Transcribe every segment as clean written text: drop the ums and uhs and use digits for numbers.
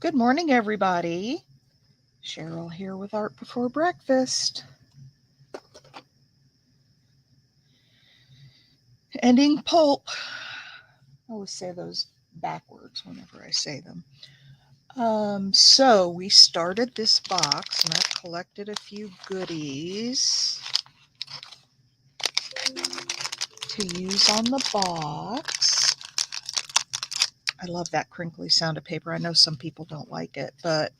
Good morning, everybody. Cheryl here with Art Before Breakfast. And ink pulp. I always say those backwards whenever I say them. So we started this box and I've collected a few goodies to use on the box. I love that crinkly sound of paper. I know some people don't like it, but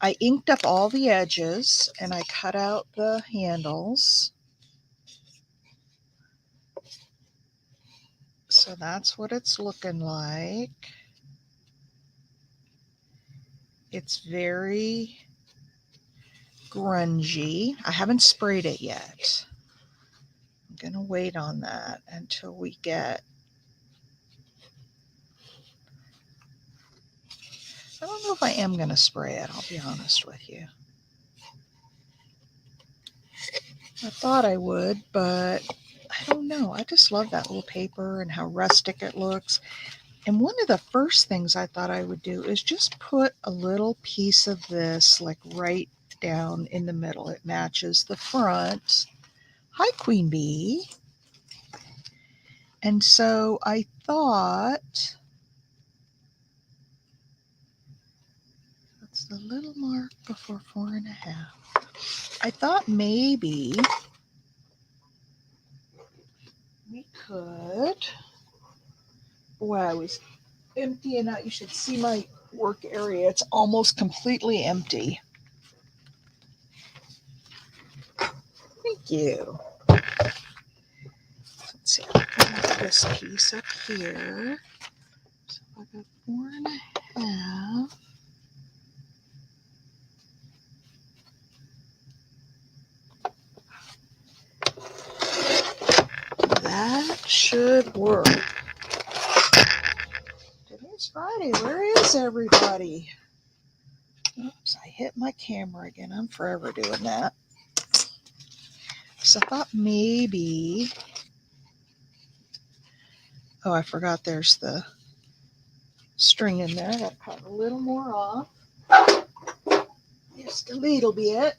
I inked up all the edges and I cut out the handles. So that's what it's looking like. It's very grungy. I haven't sprayed it yet. I'm going to wait on that until we get... I don't know if I am going to spray it, I'll be honest with you. I thought I would, but I don't know. I just love that little paper and how rustic it looks. And one of the first things I thought I would do is just put a little piece of this like right down in the middle. It matches the front. Hi, Queen Bee. And so I thought, that's the little mark before 4.5. I thought maybe we could, boy, I was emptying out. You should see my work area. It's almost completely empty. Thank you. Let's see, I can have this piece up here. So I got 4.5. That should work. Today's Friday. Where is everybody? Oops, I hit my camera again. I'm forever doing that. So I thought maybe... Oh, I forgot there's the string in there. I got to cut a little more off. Just a little bit.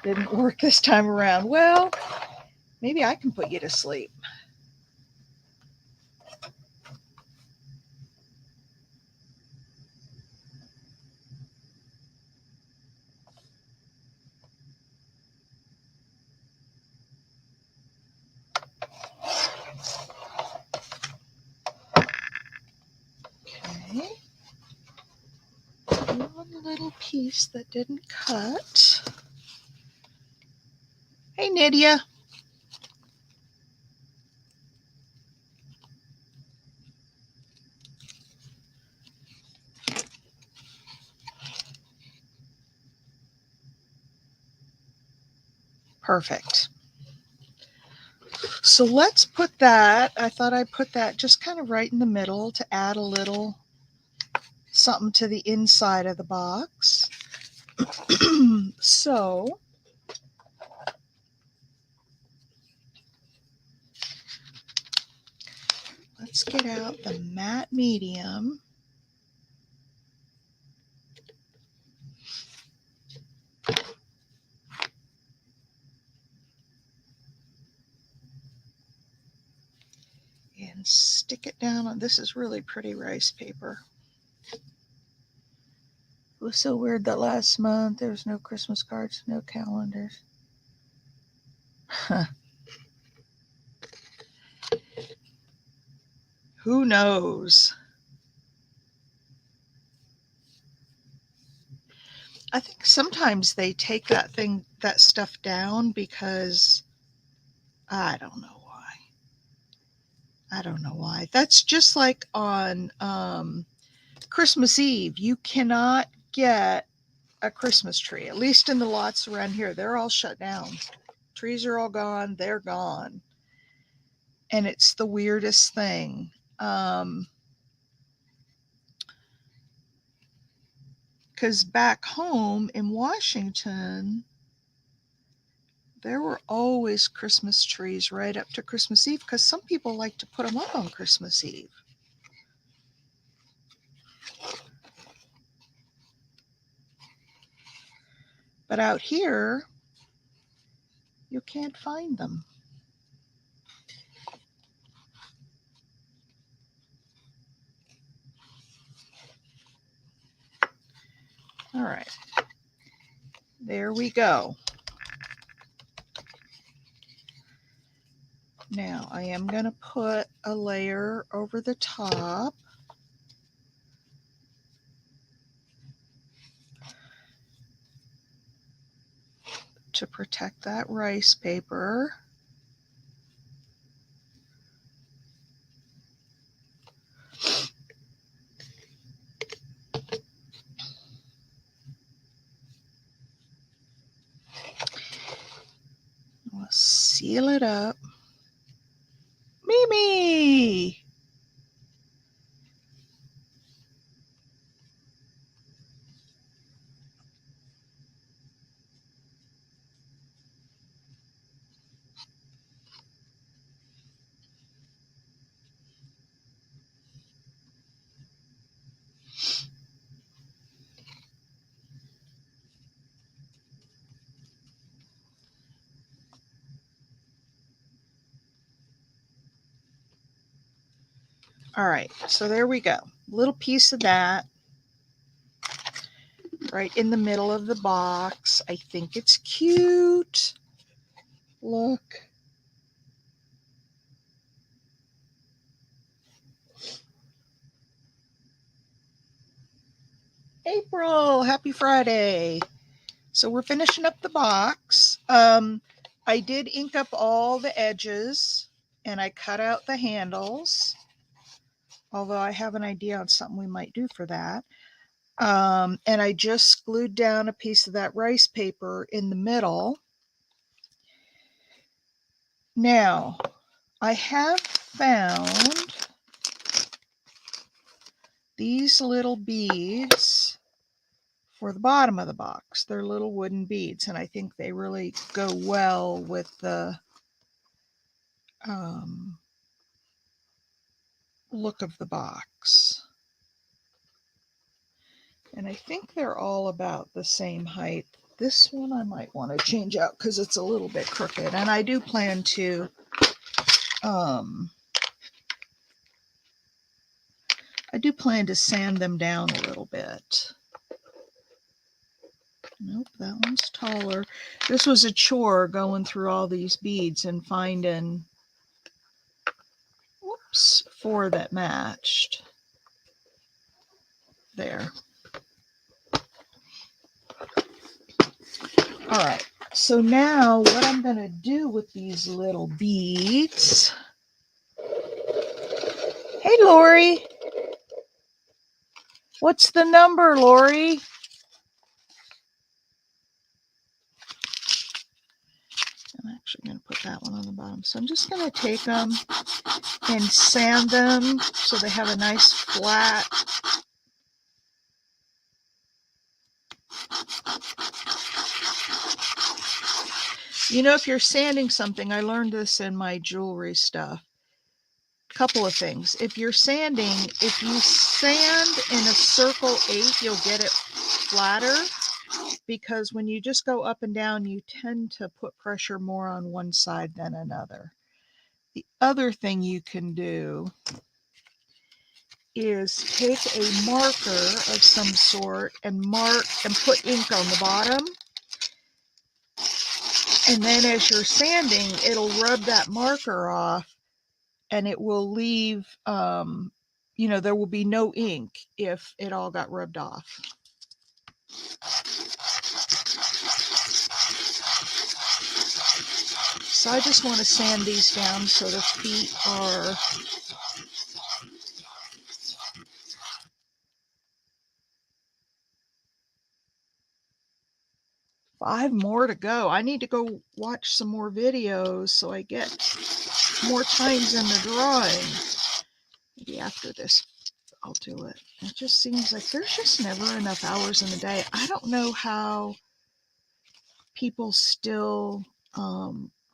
Didn't work this time around. Well, maybe I can put you to sleep. Okay. One little piece that didn't cut. Hey, Nydia. Perfect. So let's put that, I thought I'd put that just kind of right in the middle to add a little something to the inside of the box. So let's get out the matte medium. And stick it down on, this is really pretty rice paper. It was so weird that last month there was no Christmas cards, no calendars. Who knows? I think sometimes they take that stuff down because I don't know why. I don't know why. That's just like on Christmas Eve. You cannot get a Christmas tree, at least in the lots around here. They're all shut down. Trees are all gone. They're gone. And it's the weirdest thing. Because back home in Washington, there were always Christmas trees right up to Christmas Eve because some people like to put them up on Christmas Eve. But out here, you can't find them. All right. There we go. Now I am going to put a layer over the top. To protect that rice paper. We'll seal it up. Mimi! All right, so there we go. Little piece of that right in the middle of the box. I think it's cute. Look. April, happy Friday. So we're finishing up the box. I did ink up all the edges and I cut out the handles, although I have an idea on something we might do for that. And I just glued down a piece of that rice paper in the middle. Now, I have found these little beads for the bottom of the box. They're little wooden beads, and I think they really go well with the look of the box. And I think they're all about the same height. This one I might want to change out because it's a little bit crooked, and I do plan to sand them down a little bit. Nope, that one's taller. This was a chore going through all these beads and finding, whoops, 4 that matched. There. All right, so now what I'm going to do with these little beads. Hey, Lori. What's the number, Lori? I'm actually going to put that one on the bottom. So I'm just going to take them and sand them so they have a nice flat. You know, if you're sanding something, I learned this in my jewelry stuff. Couple of things. If you're sanding, if you sand in a circle 8, you'll get it flatter, because when you just go up and down, you tend to put pressure more on one side than another. The other thing you can do is take a marker of some sort and mark and put ink on the bottom. And then as you're sanding, it'll rub that marker off and it will leave, there will be no ink if it all got rubbed off. So I just want to sand these down so the feet are five more to go. I need to go watch some more videos so I get more times in the drawing. Maybe after this I'll do it. It just seems like there's just never enough hours in the day. I don't know how people still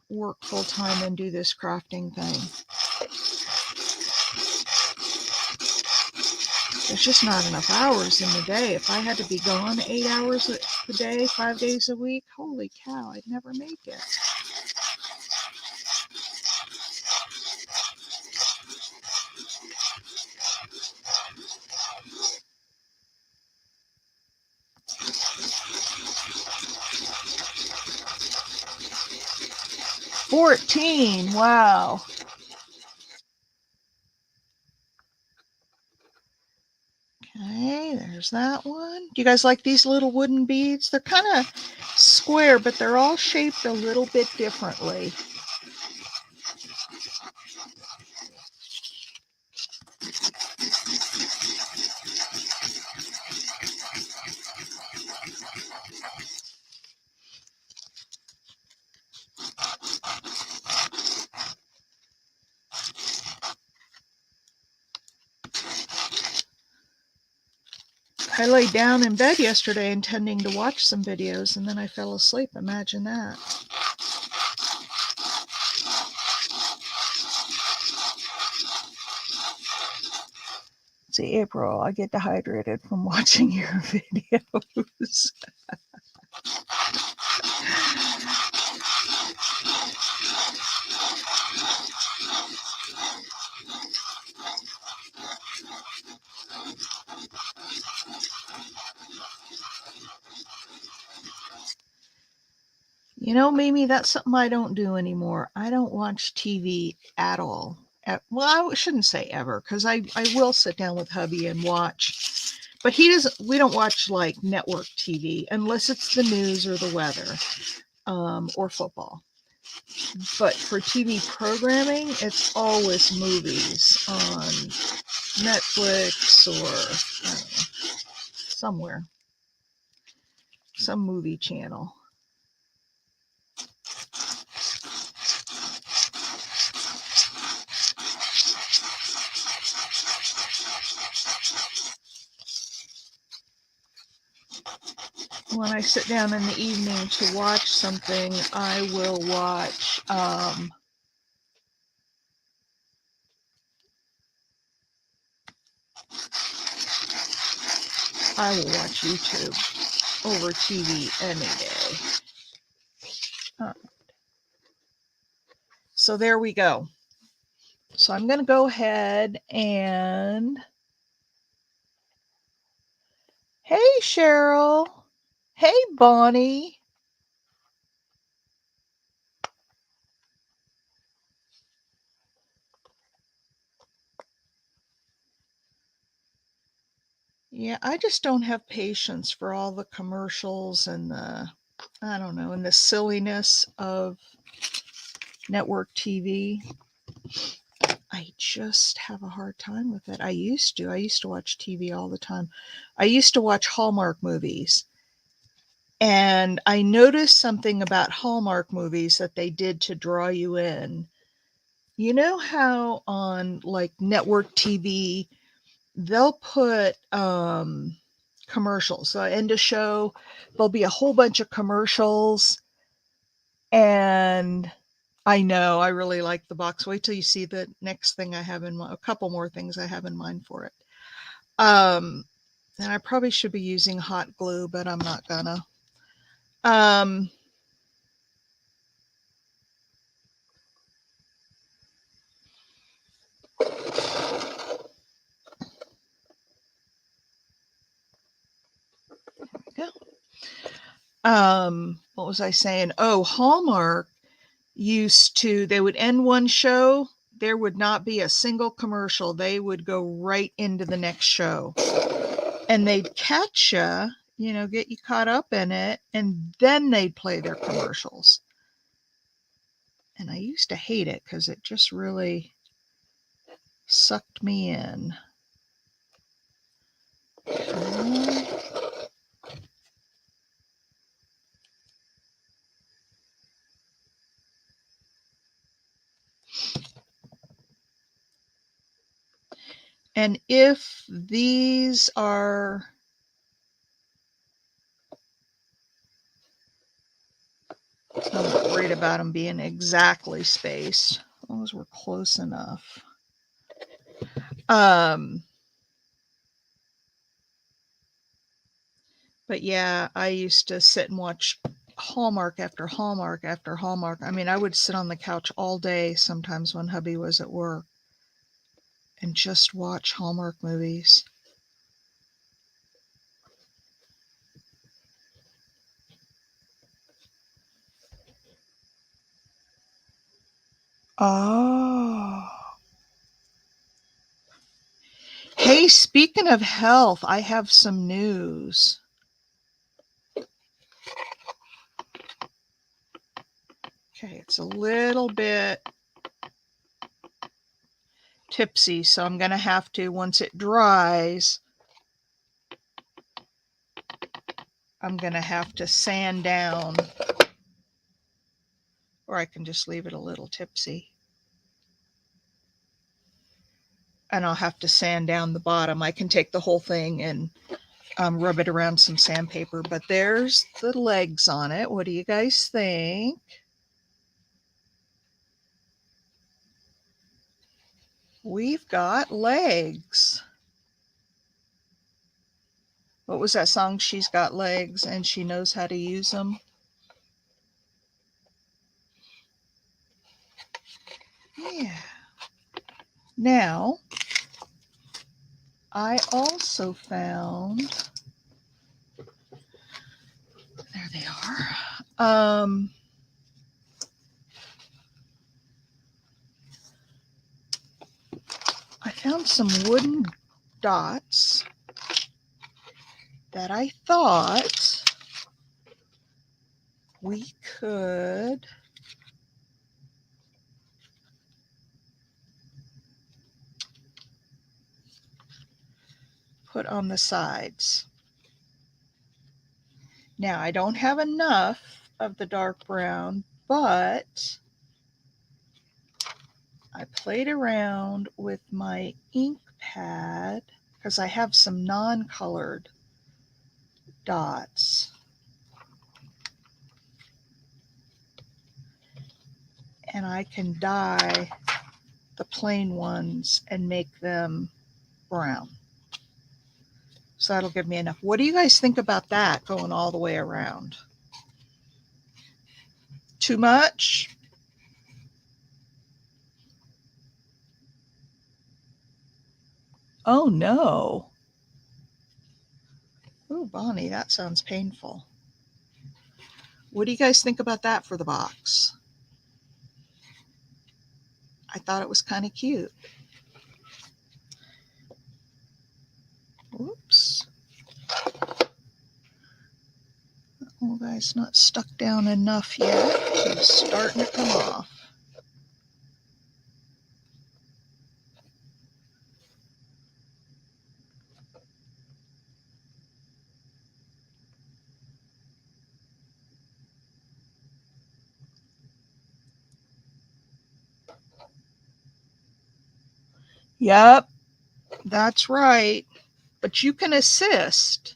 work full-time and do this crafting thing. There's just not enough hours in the day. If I had to be gone 8 hours a day, 5 days a week, holy cow, I'd never make it. $14, wow. Okay, there's that one. Do you guys like these little wooden beads? They're kind of square, but they're all shaped a little bit differently. I lay down in bed yesterday intending to watch some videos, and then I fell asleep. Imagine that. See, April, I get dehydrated from watching your videos. You know, Mimi, that's something I don't do anymore. I don't watch TV at all. Well, I shouldn't say ever, because I will sit down with hubby and watch. But he doesn't. We don't watch like network TV unless it's the news or the weather, or football. But for TV programming, it's always movies on Netflix or I don't know, somewhere, some movie channel. When I sit down in the evening to watch something, I will watch YouTube over TV any day. So there we go. So I'm going to go ahead and... Hey, Cheryl. Hey, Bonnie. Yeah, I just don't have patience for all the commercials and I don't know, and the silliness of network TV. I just have a hard time with it. I used to watch TV all the time. I used to watch Hallmark movies. And I noticed something about Hallmark movies that they did to draw you in. You know how on like network TV, they'll put commercials. So end of show, there'll be a whole bunch of commercials. And I know I really like the box. Wait till you see the next thing I have in mind. A couple more things I have in mind for it. And I probably should be using hot glue, but I'm not gonna. What was I saying? Oh, Hallmark used to, they would end one show, there would not be a single commercial. They would go right into the next show. And they'd catch you, get you caught up in it, and then they'd play their commercials. And I used to hate it because it just really sucked me in. And if these are... I'm not worried about them being exactly spaced, as long as we're close enough. But yeah, I used to sit and watch Hallmark after Hallmark after Hallmark. I mean, I would sit on the couch all day sometimes when hubby was at work and just watch Hallmark movies. Oh. Hey, speaking of health, I have some news. Okay, it's a little bit tipsy, so I'm going to have to, once it dries, I'm going to have to sand down, or I can just leave it a little tipsy. And I'll have to sand down the bottom. I can take the whole thing and rub it around some sandpaper, but there's the legs on it. What do you guys think? We've got legs. What was that song? She's got legs and she knows how to use them. Yeah. Now, I also found, there they are. I found some wooden dots that I thought we could put on the sides. Now, I don't have enough of the dark brown, but I played around with my ink pad because I have some non-colored dots. And I can dye the plain ones and make them brown. So that'll give me enough. What do you guys think about that going all the way around? Too much? Oh no. Oh, Bonnie, that sounds painful. What do you guys think about that for the box? I thought it was kind of cute. Oops. Oh, guys, not stuck down enough yet. It's starting to come off. Yep, that's right. But you can assist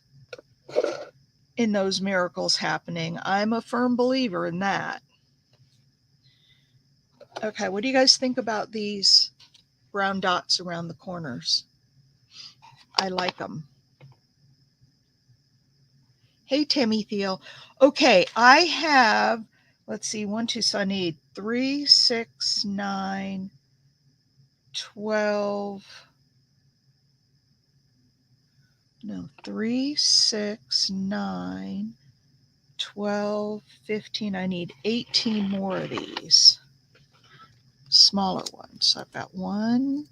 in those miracles happening. I'm a firm believer in that. Okay, what do you guys think about these brown dots around the corners? I like them. Hey, Timmy Thiel. Okay, I have, let's see, 1, 2, so I need 3, 6, 9, 12. No, 3, 6, 9, 12, 15. I need 18 more of these smaller ones. So I've got 1,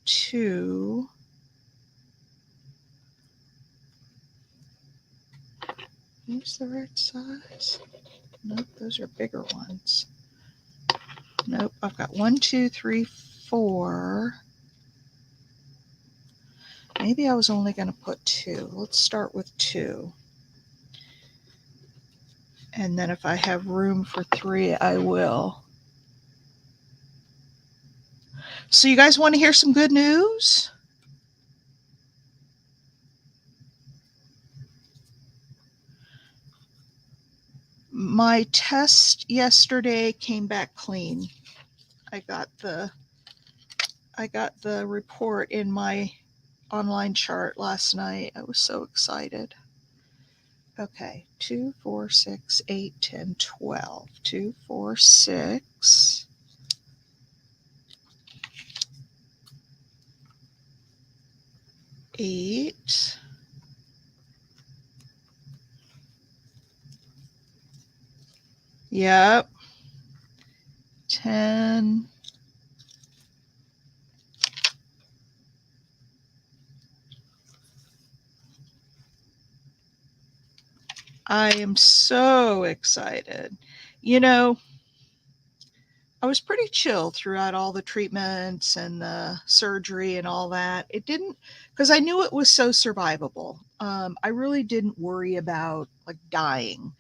2. Use the right size. Nope, those are bigger ones. Nope, I've got 1, 2, 3, 4. Maybe I was only going to put 2. Let's start with 2. And then if I have room for 3, I will. So you guys want to hear some good news? My test yesterday came back clean. I got the report in my online chart last night. I was so excited. Okay, 2, 4, 6, 8, 10, 12. 2, 4, 6. Eight. Yep. 10. I am so excited. You know, I was pretty chill throughout all the treatments and the surgery and all that. It didn't, because I knew it was so survivable. I really didn't worry about like dying.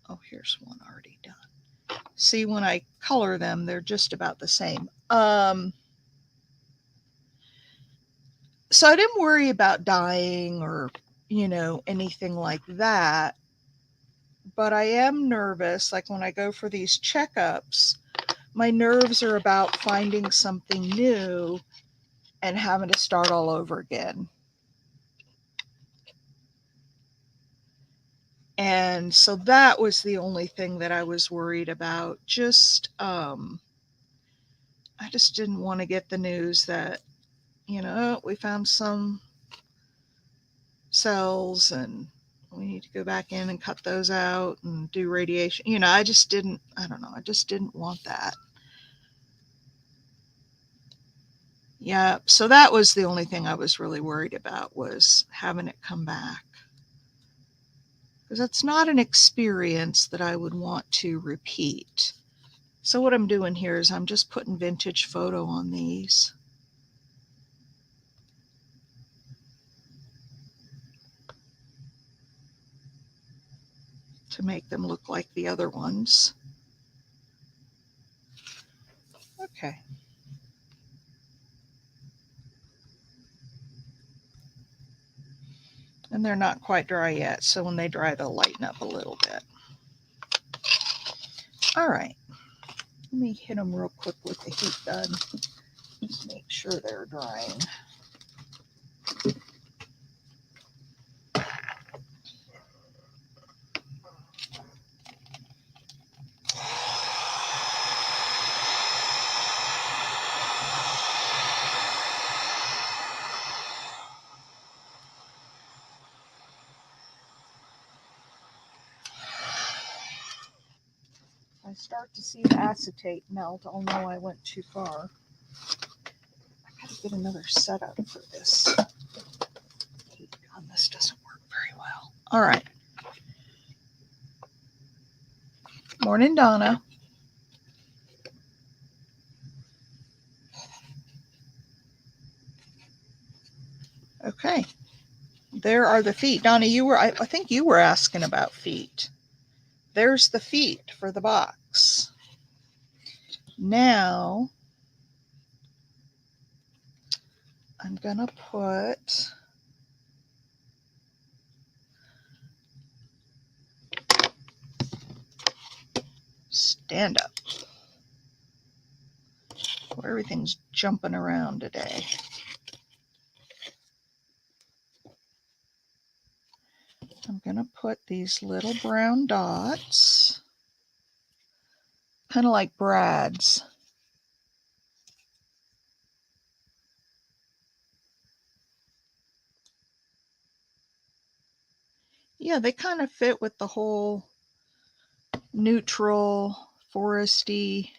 Oh, here's one already done. See, when I color them, they're just about the same. So I didn't worry about dying or, anything like that. But I am nervous, like when I go for these checkups, my nerves are about finding something new and having to start all over again. And so that was the only thing that I was worried about. I just didn't want to get the news that, we found some cells and we need to go back in and cut those out and do radiation. I just didn't, I don't know, I just didn't want that. Yeah, so that was the only thing I was really worried about, was having it come back. Because that's not an experience that I would want to repeat. So what I'm doing here is I'm just putting vintage photo on these. To make them look like the other ones. Okay. And they're not quite dry yet, so when they dry, they'll lighten up a little bit. All right. Let me hit them real quick with the heat gun. Just make sure they're drying. I start to see the acetate melt, I'll know I went too far. I gotta get another setup for this. Heat gun, this doesn't work very well. All right. Morning, Donna. Okay. There are the feet. Donna, I think you were asking about feet. There's the feet for the box. Now, I'm going to put stand up. Well, everything's jumping around today. I'm going to put these little brown dots, kind of like Brad's. Yeah, they kind of fit with the whole neutral, foresty.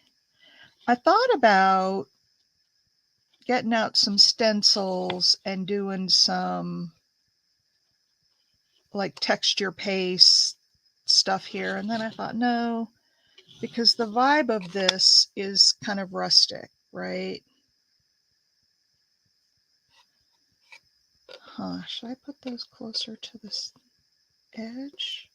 I thought about getting out some stencils and doing some like texture paste stuff here. And then I thought, no, because the vibe of this is kind of rustic, right? Should I put those closer to this edge?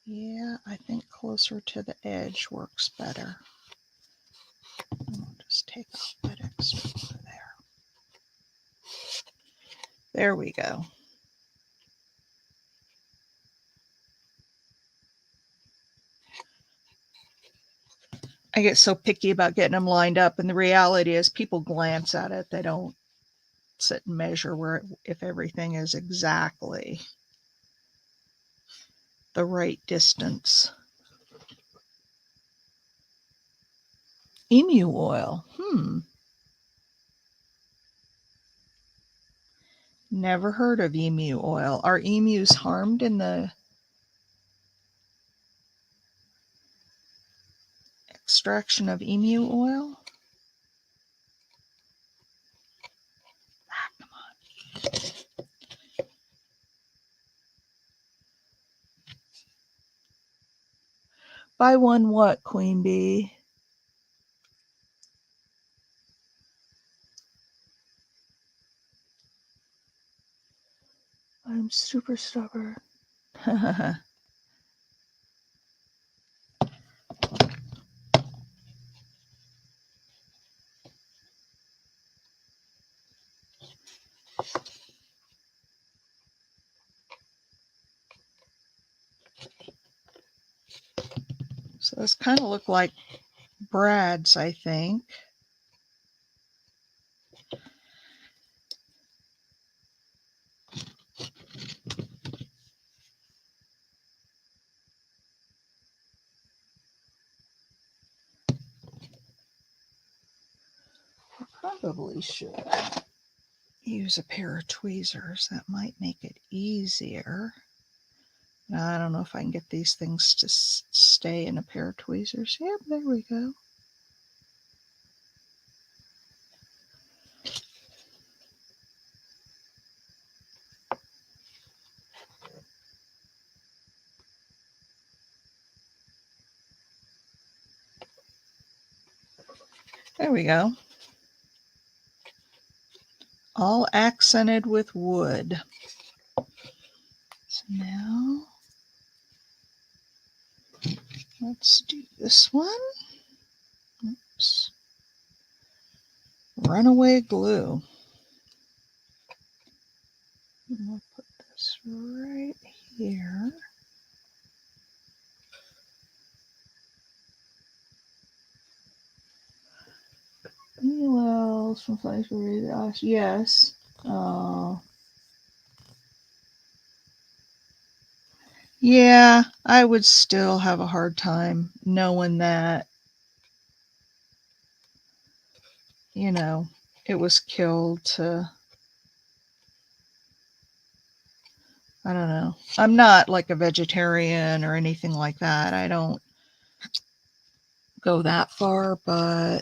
Yeah, I think closer to the edge works better. I'll just take off that extra over there. There we go. I get so picky about getting them lined up, and the reality is people glance at it, they don't melts it and measure if everything is exactly the right distance. Emu oil. Never heard of emu oil. Are emus harmed in the extraction of emu oil? Ah, come on. Buy one what, Queen Bee? I'm super stubborn. So this kind of look like Brad's, I think. Probably should use a pair of tweezers. That might make it easier. I don't know if I can get these things to stay in a pair of tweezers. Yep, there we go. There we go. All accented with wood. So now let's do this one. Oops. Runaway glue. We'll put this right here. Well, some flies were really yes. Yeah, I would still have a hard time knowing that, it was killed to, I don't know. I'm not like a vegetarian or anything like that. I don't go that far, but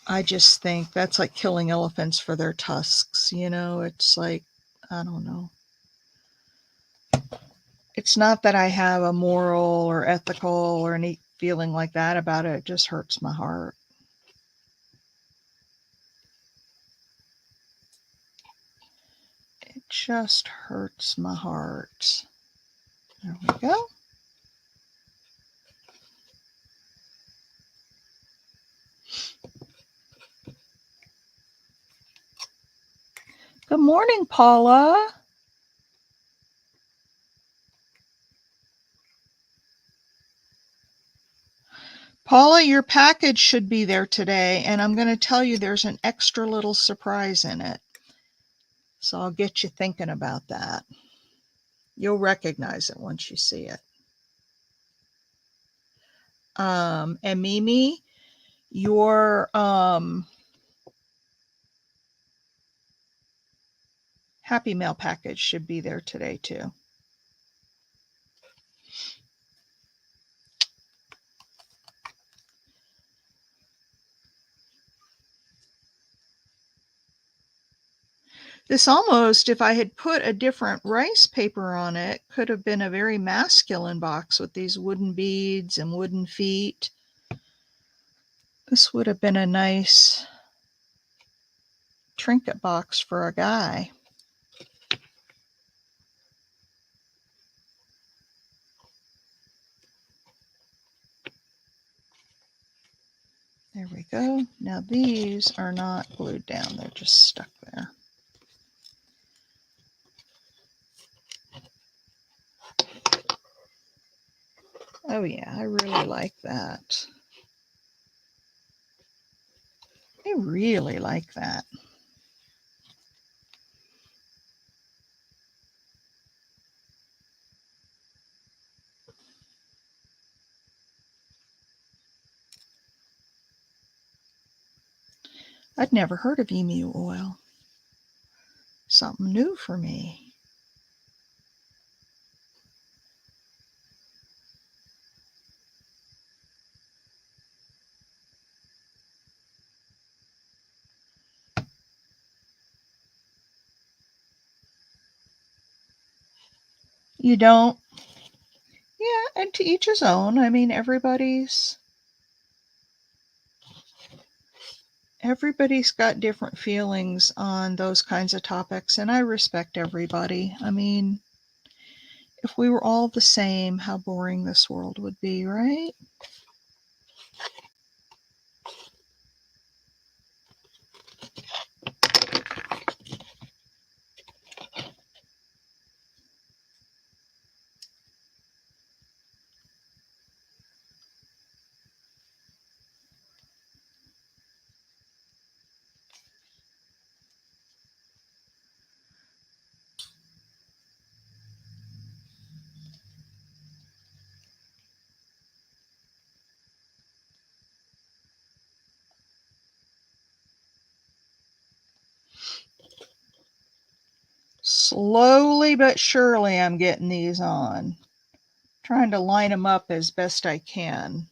I just think that's like killing elephants for their tusks. It's like, I don't know. It's not that I have a moral or ethical or any feeling like that about it. It just hurts my heart. It just hurts my heart. There we go. Good morning, Paula. Paula, your package should be there today, and I'm going to tell you there's an extra little surprise in it. So I'll get you thinking about that. You'll recognize it once you see it. And Mimi, your Happy Mail package should be there today too. This almost, if I had put a different rice paper on it, could have been a very masculine box with these wooden beads and wooden feet. This would have been a nice trinket box for a guy. There we go. Now these are not glued down. They're just stuck there. Oh yeah, I really like that. I really like that. I'd never heard of emu oil. Something new for me. You don't? Yeah, and to each his own. I mean, everybody's got different feelings on those kinds of topics, and I respect everybody. I mean, if we were all the same, how boring this world would be, right? Slowly but surely, I'm getting these on. Trying to line them up as best I can.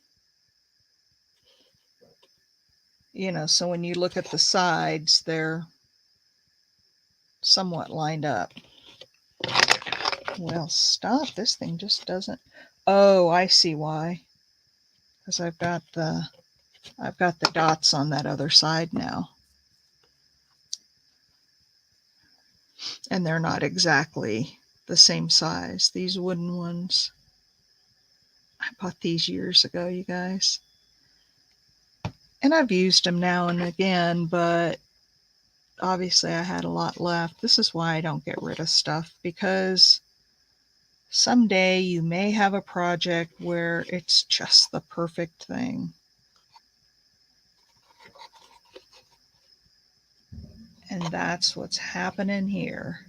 So when you look at the sides, they're somewhat lined up. Well, stop. This thing just doesn't. Oh, I see why. Because I've got the dots on that other side now. And they're not exactly the same size. These wooden ones. I bought these years ago, you guys. And I've used them now and again, but obviously I had a lot left. This is why I don't get rid of stuff, because someday you may have a project where it's just the perfect thing. And that's what's happening here.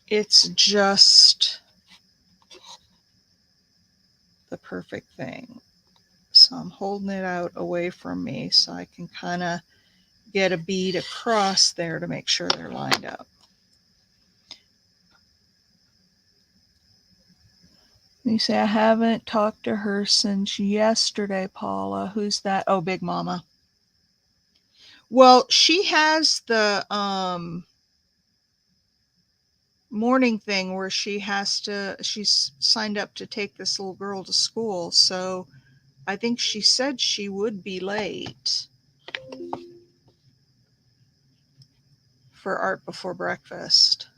It's just the perfect thing. So I'm holding it out away from me so I can kind of get a bead across there to make sure they're lined up. You say, I haven't talked to her since yesterday, Paula. Who's that? Oh, Big Mama. Well, she has the morning thing where she's signed up to take this little girl to school. So I think she said she would be late for art before breakfast.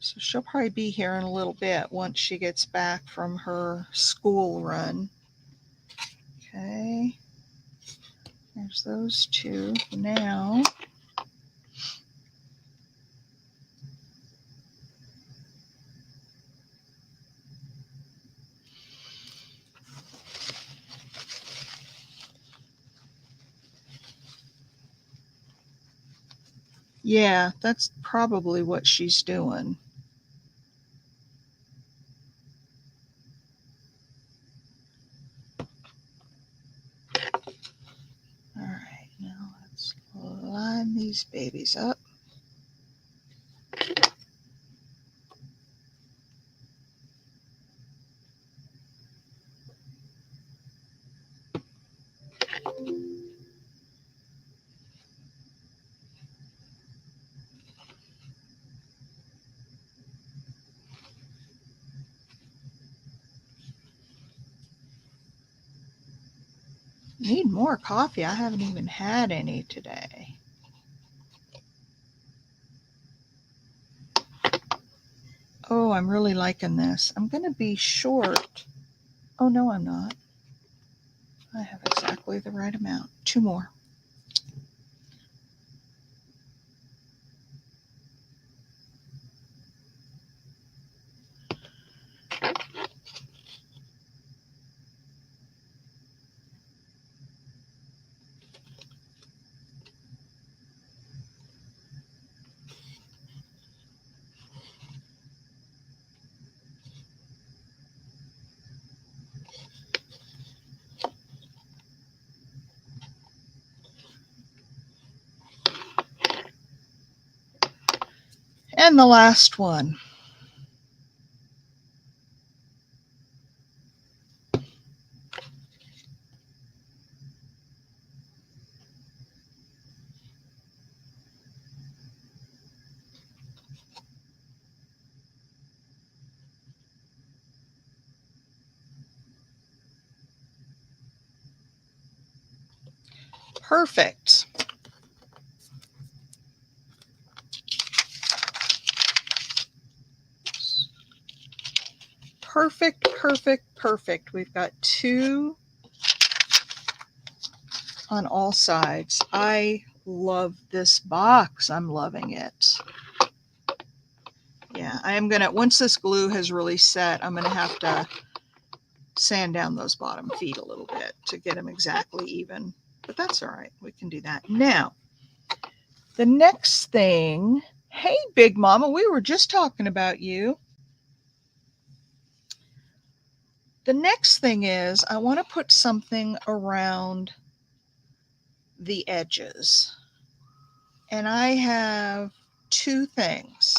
So she'll probably be here in a little bit once she gets back from her school run. Okay. There's those two. Now, yeah, that's probably what she's doing. All right, now let's line these babies up. Need more coffee. I haven't even had any today. Oh, I'm really liking this. I'm going to be short. Oh, no, I'm not. I have exactly the right amount. Two more. And the last one. Perfect. Perfect, perfect, perfect. We've got 2 on all sides. I love this box. I'm loving it. Yeah, I am gonna, once this glue has really set, I'm gonna have to sand down those bottom feet a little bit to get them exactly even. But that's all right. We can do that. Now, the next thing, hey, Big Mama, we were just talking about you. The next thing is I want to put something around the edges. And I have 2 things.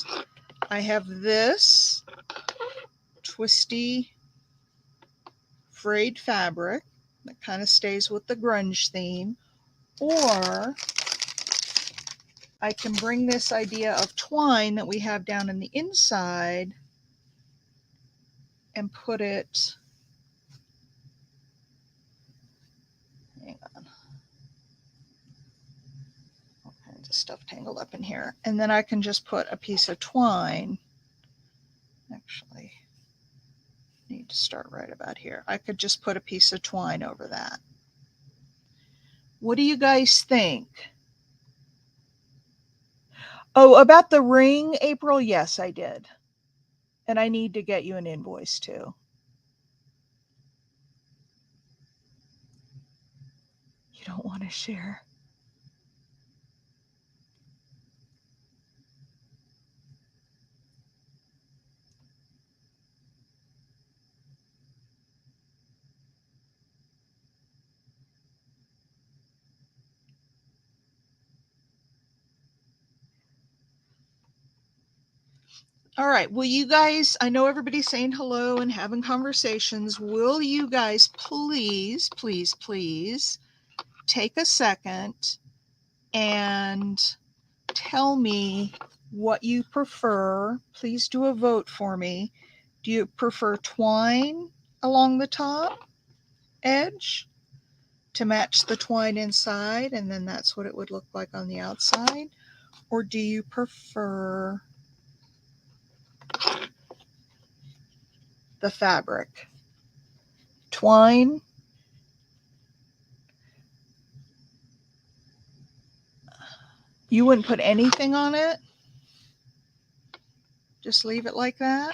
I have this twisty frayed fabric that kind of stays with the grunge theme, or I can bring this idea of twine that we have down in the inside and put it, hang on, all kinds of stuff tangled up in here. And then I can just put a piece of twine, actually, need to start right about here. I could just put a piece of twine over that. What do you guys think? Oh, about the ring, April? Yes, I did. And I need to get you an invoice too. You don't want to share? All right. Will you guys, I know everybody's saying hello and having conversations. Will you guys please, please, please take a second and tell me what you prefer? Please do a vote for me. Do you prefer twine along the top edge to match the twine inside, and then that's what it would look like on the outside? Or do you prefer the fabric? Twine. You wouldn't put anything on it? Just leave it like that?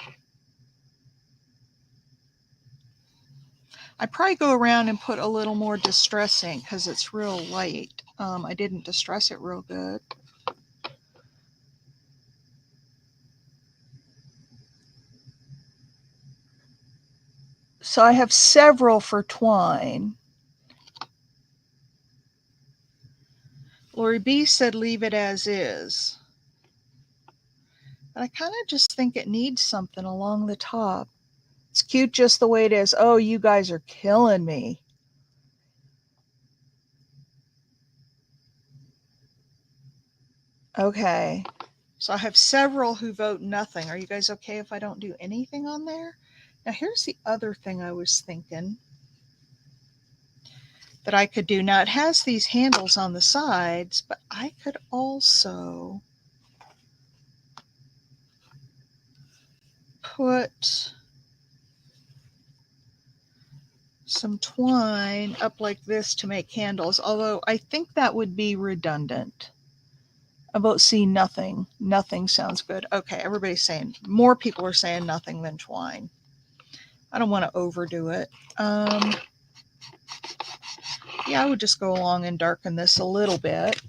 I'd probably go around and put a little more distress ink because it's real light. I didn't distress it real good. So I have several for twine. Lori B said leave it as is. But I kind of just think it needs something along the top. It's cute just the way it is. Oh, you guys are killing me. Okay. So I have several who vote nothing. Are you guys okay if I don't do anything on there? Now here's the other thing I was thinking that I could do. Now it has these handles on the sides, but I could also put some twine up like this to make handles, although I think that would be redundant. About see nothing. Nothing sounds good. Okay, everybody's saying, more people are saying nothing than twine. I don't want to overdo it. Yeah, I would just go along and darken this a little bit.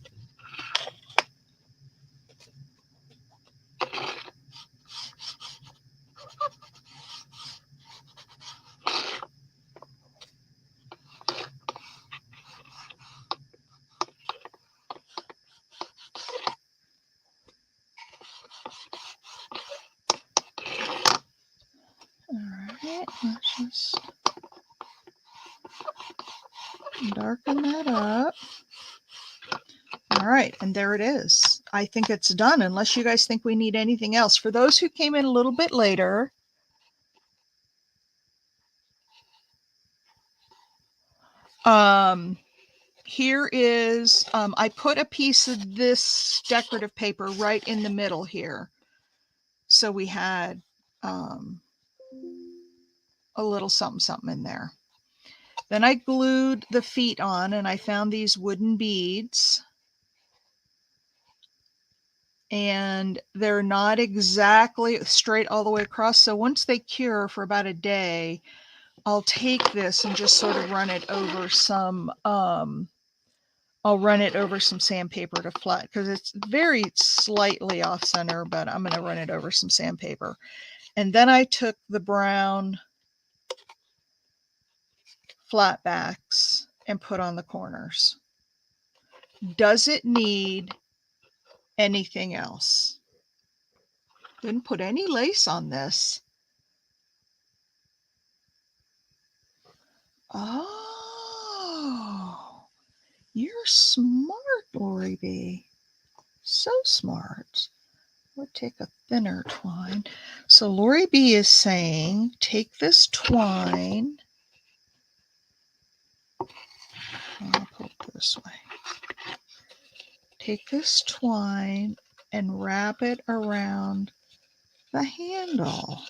Let's just darken that up. All right, and there it is. I think it's done, unless you guys think we need anything else. For those who came in a little bit later, here is, I put a piece of this decorative paper right in the middle here. So we had a little something, something in there. Then I glued the feet on, and I found these wooden beads. And they're not exactly straight all the way across. So once they cure for about a day, I'll take this and just sort of run it over some, I'll run it over some sandpaper to flat, because it's very slightly off center, but I'm going to run it over some sandpaper. And then I took the brown flat backs and put on the corners. Does it need anything else? Didn't put any lace on this. Oh, you're smart, Lori B. So smart. We'll take a thinner twine. So Lori B is saying, take this twine. I'll put it this way. Take this twine and wrap it around the handle.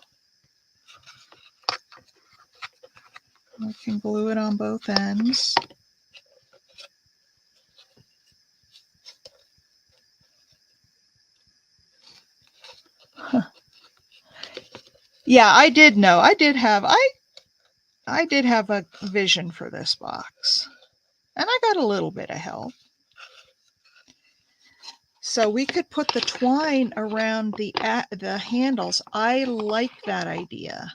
We can glue it on both ends. Huh. Yeah, I did know. I did have a vision for this box. And I got a little bit of help. So we could put the twine around the handles. I like that idea.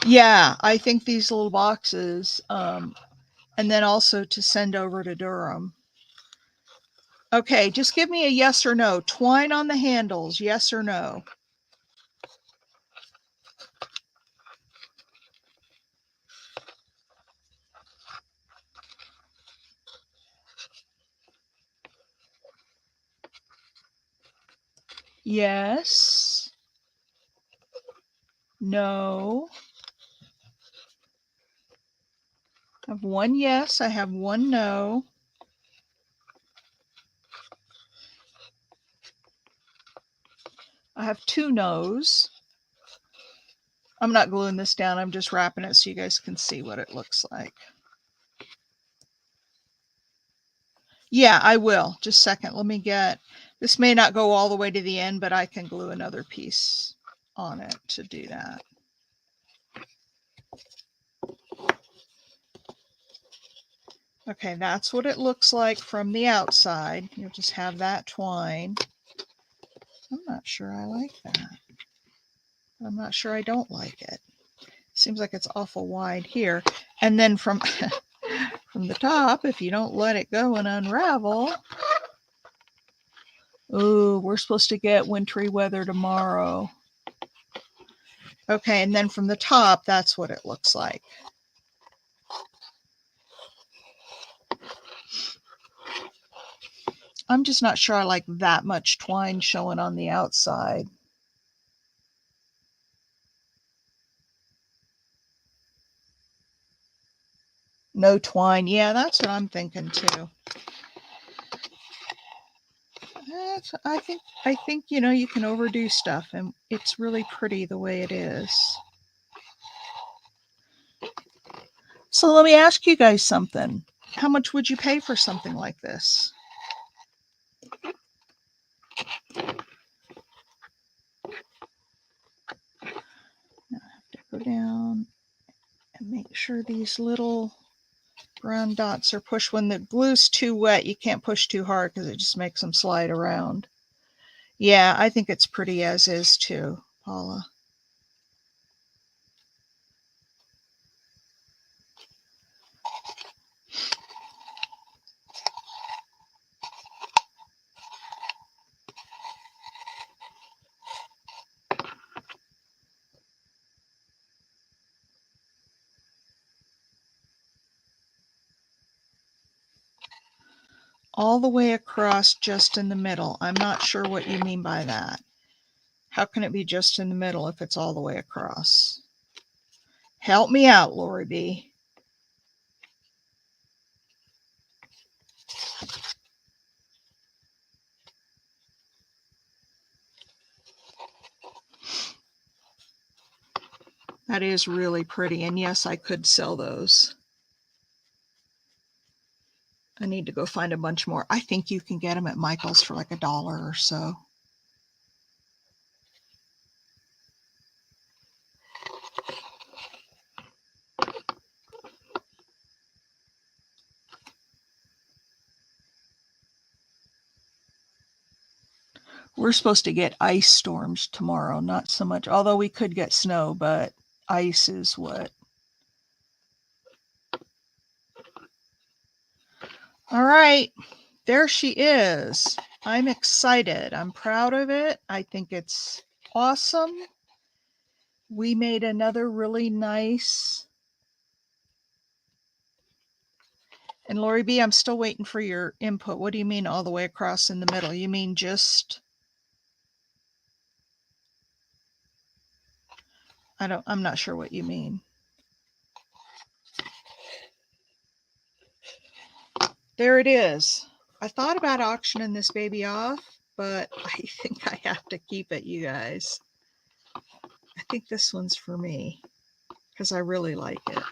Yeah, I think these little boxes, and then also to send over to Durham. Okay, just give me a yes or no. Twine on the handles, yes or no? Yes. No. I have one yes, I have one no. I have two no's. I'm not gluing this down, I'm just wrapping it so you guys can see what it looks like. Yeah, I will. Just a second. Let me get, this may not go all the way to the end, but I can glue another piece on it to do that. Okay, that's what it looks like from the outside. You'll just have that twine. I'm not sure I like that. I'm not sure I don't like it. Seems like it's awful wide here. And then from from the top, if you don't let it go and unravel. Ooh, we're supposed to get wintry weather tomorrow. Okay, and then from the top, that's what it looks like. I'm just not sure I like that much twine showing on the outside. No twine. Yeah, that's what I'm thinking too. I think, you know, you can overdo stuff and it's really pretty the way it is. So let me ask you guys something. How much would you pay for something like this? Now I have to go down and make sure these little brown dots are pushed. When the glue's too wet, you can't push too hard because it just makes them slide around. Yeah, I think it's pretty as is too, Paula. All the way across, just in the middle. I'm not sure what you mean by that. How can it be just in the middle if it's all the way across? Help me out, Lori B. That is really pretty. And yes, I could sell those. I need to go find a bunch more. I think you can get them at Michael's for like $1 or so. We're supposed to get ice storms tomorrow, not so much, although we could get snow, but ice is what. All right, there she is. I'm excited. I'm proud of it. I think it's awesome. We made another really nice. And Lori B, I'm still waiting for your input. What do you mean all the way across in the middle? You mean just... I'm not sure what you mean. There it is. I thought about auctioning this baby off, but I think I have to keep it, you guys. I think this one's for me because I really like it.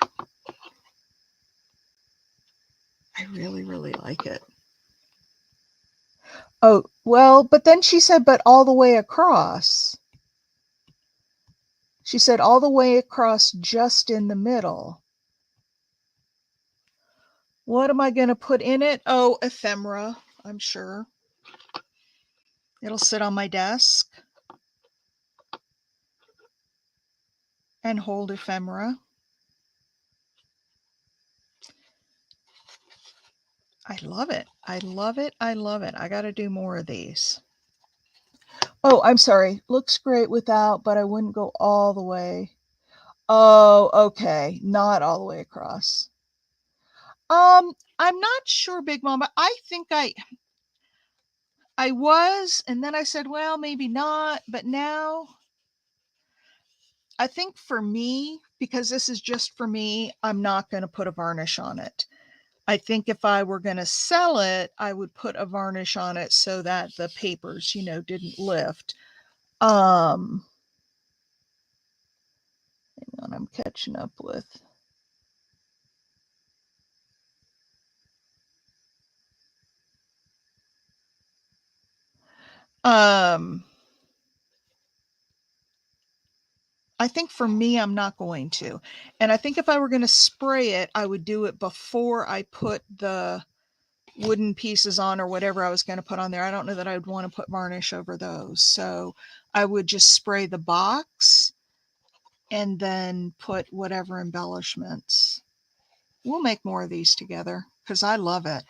I really, really like it. Oh, well, but then she said, but all the way across. She said all the way across, just in the middle. What am I going to put in it? Oh, ephemera, I'm sure. It'll sit on my desk and hold ephemera. I love it. I love it. I love it. I got to do more of these. Oh, I'm sorry. Looks great without, but I wouldn't go all the way. Oh, okay. Not all the way across. I'm not sure, Big Mama. I think I was, and then I said, well, maybe not. But now I think for me, because this is just for me, I'm not going to put a varnish on it. I think if I were going to sell it, I would put a varnish on it so that the papers, didn't lift. Hang on, I'm catching up with. I think for me, I'm not going to. And I think if I were going to spray it, I would do it before I put the wooden pieces on or whatever I was going to put on there. I don't know that I would want to put varnish over those. So I would just spray the box and then put whatever embellishments. We'll make more of these together because I love it.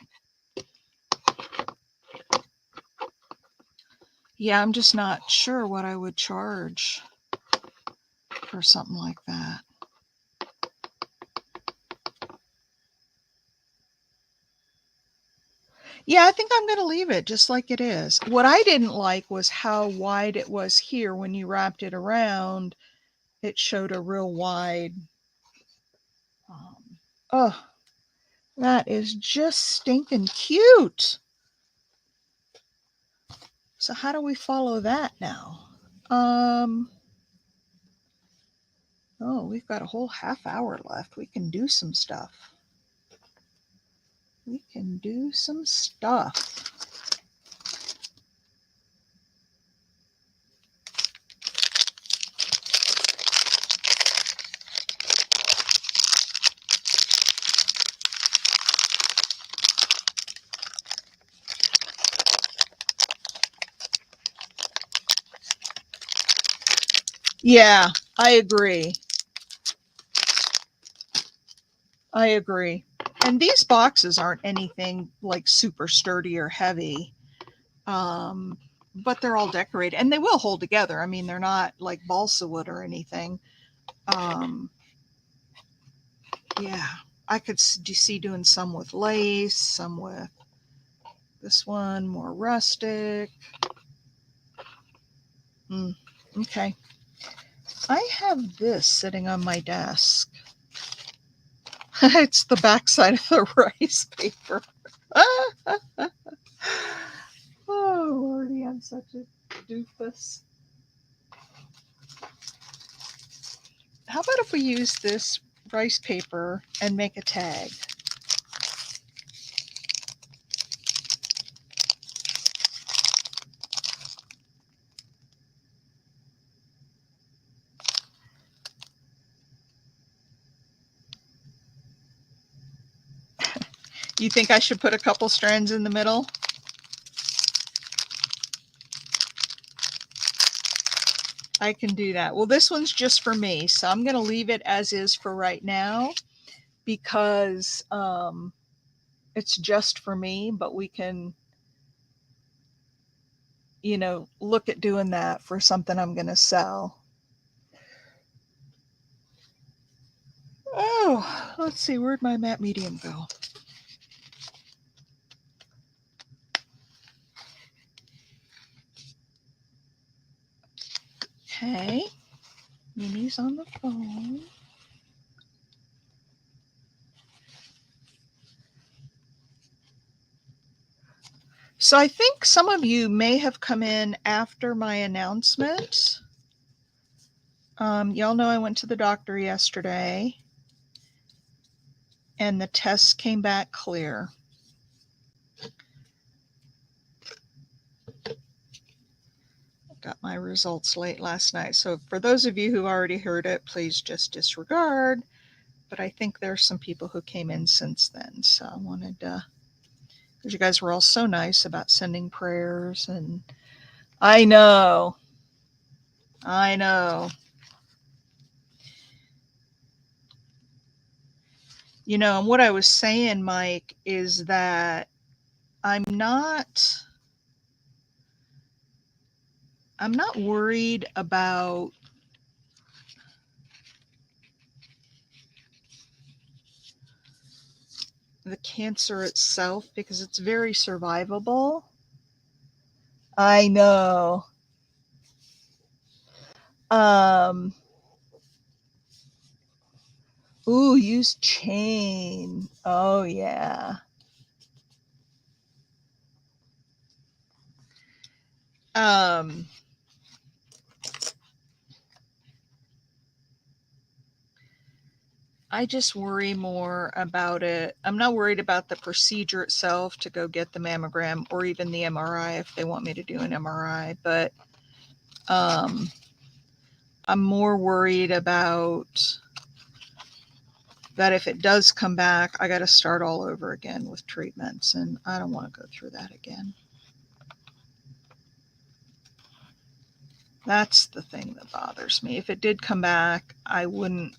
Yeah, I'm just not sure what I would charge for something like that. Yeah, I think I'm going to leave it just like it is. What I didn't like was how wide it was here. When you wrapped it around, it showed a real wide. Oh, that is just stinking cute. So how do we follow that now? Oh, we've got a whole half hour left. We can do some stuff. We can do some stuff. Yeah, I agree. I agree. And these boxes aren't anything like super sturdy or heavy. But they're all decorated and they will hold together. I mean, they're not like balsa wood or anything. Yeah, I could see doing some with lace, some with This one more rustic. Okay. I have this sitting on my desk. It's the backside of the rice paper. Oh, Lordy, I'm such a doofus. How about if we use this rice paper and make a tag? You think I should put a couple strands in the middle? I can do that. Well, this one's just for me, so I'm going to leave it as is for right now because it's just for me, but we can, you know, look at doing that for something I'm going to sell. Oh, let's see, where'd my matte medium go? Okay, Mimi's on the phone. So I think some of you may have come in after my announcement. Y'all know I went to the doctor yesterday and the test came back clear. Got my results late last night. So for those of you who already heard it, please just disregard. But I think there's some people who came in since then. So I wanted to, because you guys were all so nice about sending prayers. And I know. You know, and what I was saying, Mike, is that I'm not worried about the cancer itself because it's very survivable. I know. Ooh, use chain. Oh yeah. I just worry more about it. I'm not worried about the procedure itself to go get the mammogram or even the MRI if they want me to do an MRI, but I'm more worried about that if it does come back, I got to start all over again with treatments, and I don't want to go through that again. That's the thing that bothers me. If it did come back, I wouldn't,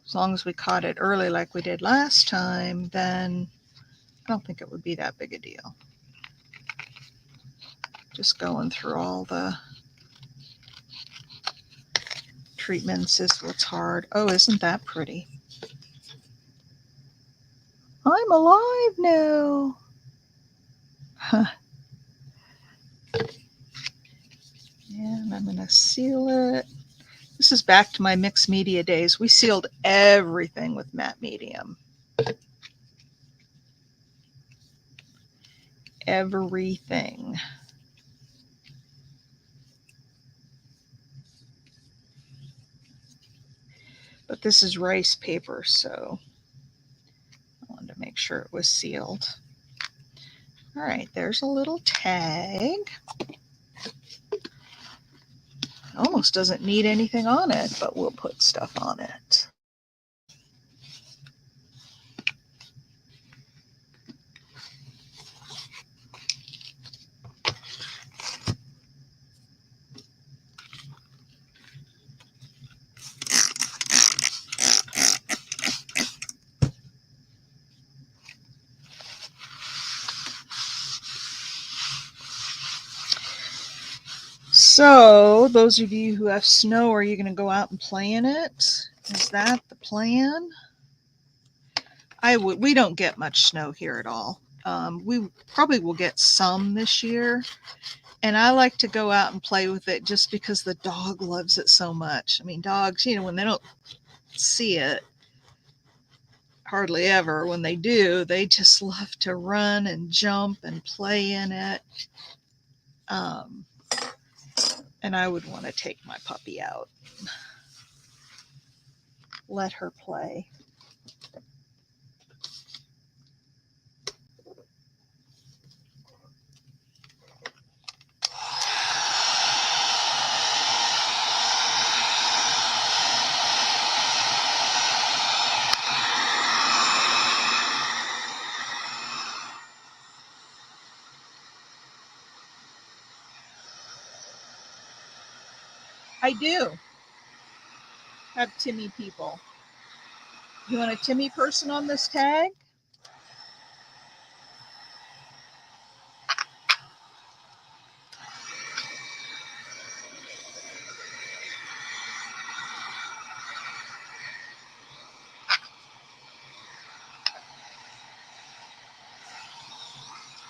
as long as we caught it early like we did last time, then I don't think it would be that big a deal. Just going through all the treatments is what's hard. Oh, isn't that pretty? I'm alive now. Huh. And I'm going to seal it. This is back to my mixed media days. We sealed everything with matte medium. Everything. But this is rice paper, so I wanted to make sure it was sealed. All right, there's a little tag. Almost doesn't need anything on it, but we'll put stuff on it. So, those of you who have snow, are you going to go out and play in it? Is that the plan? We don't get much snow here at all. We probably will get some this year. And I like to go out and play with it just because the dog loves it so much. I mean, dogs, when they don't see it hardly ever, when they do, they just love to run and jump and play in it. And I would want to take my puppy out, let her play. I do have Timmy people. You want a Timmy person on this tag?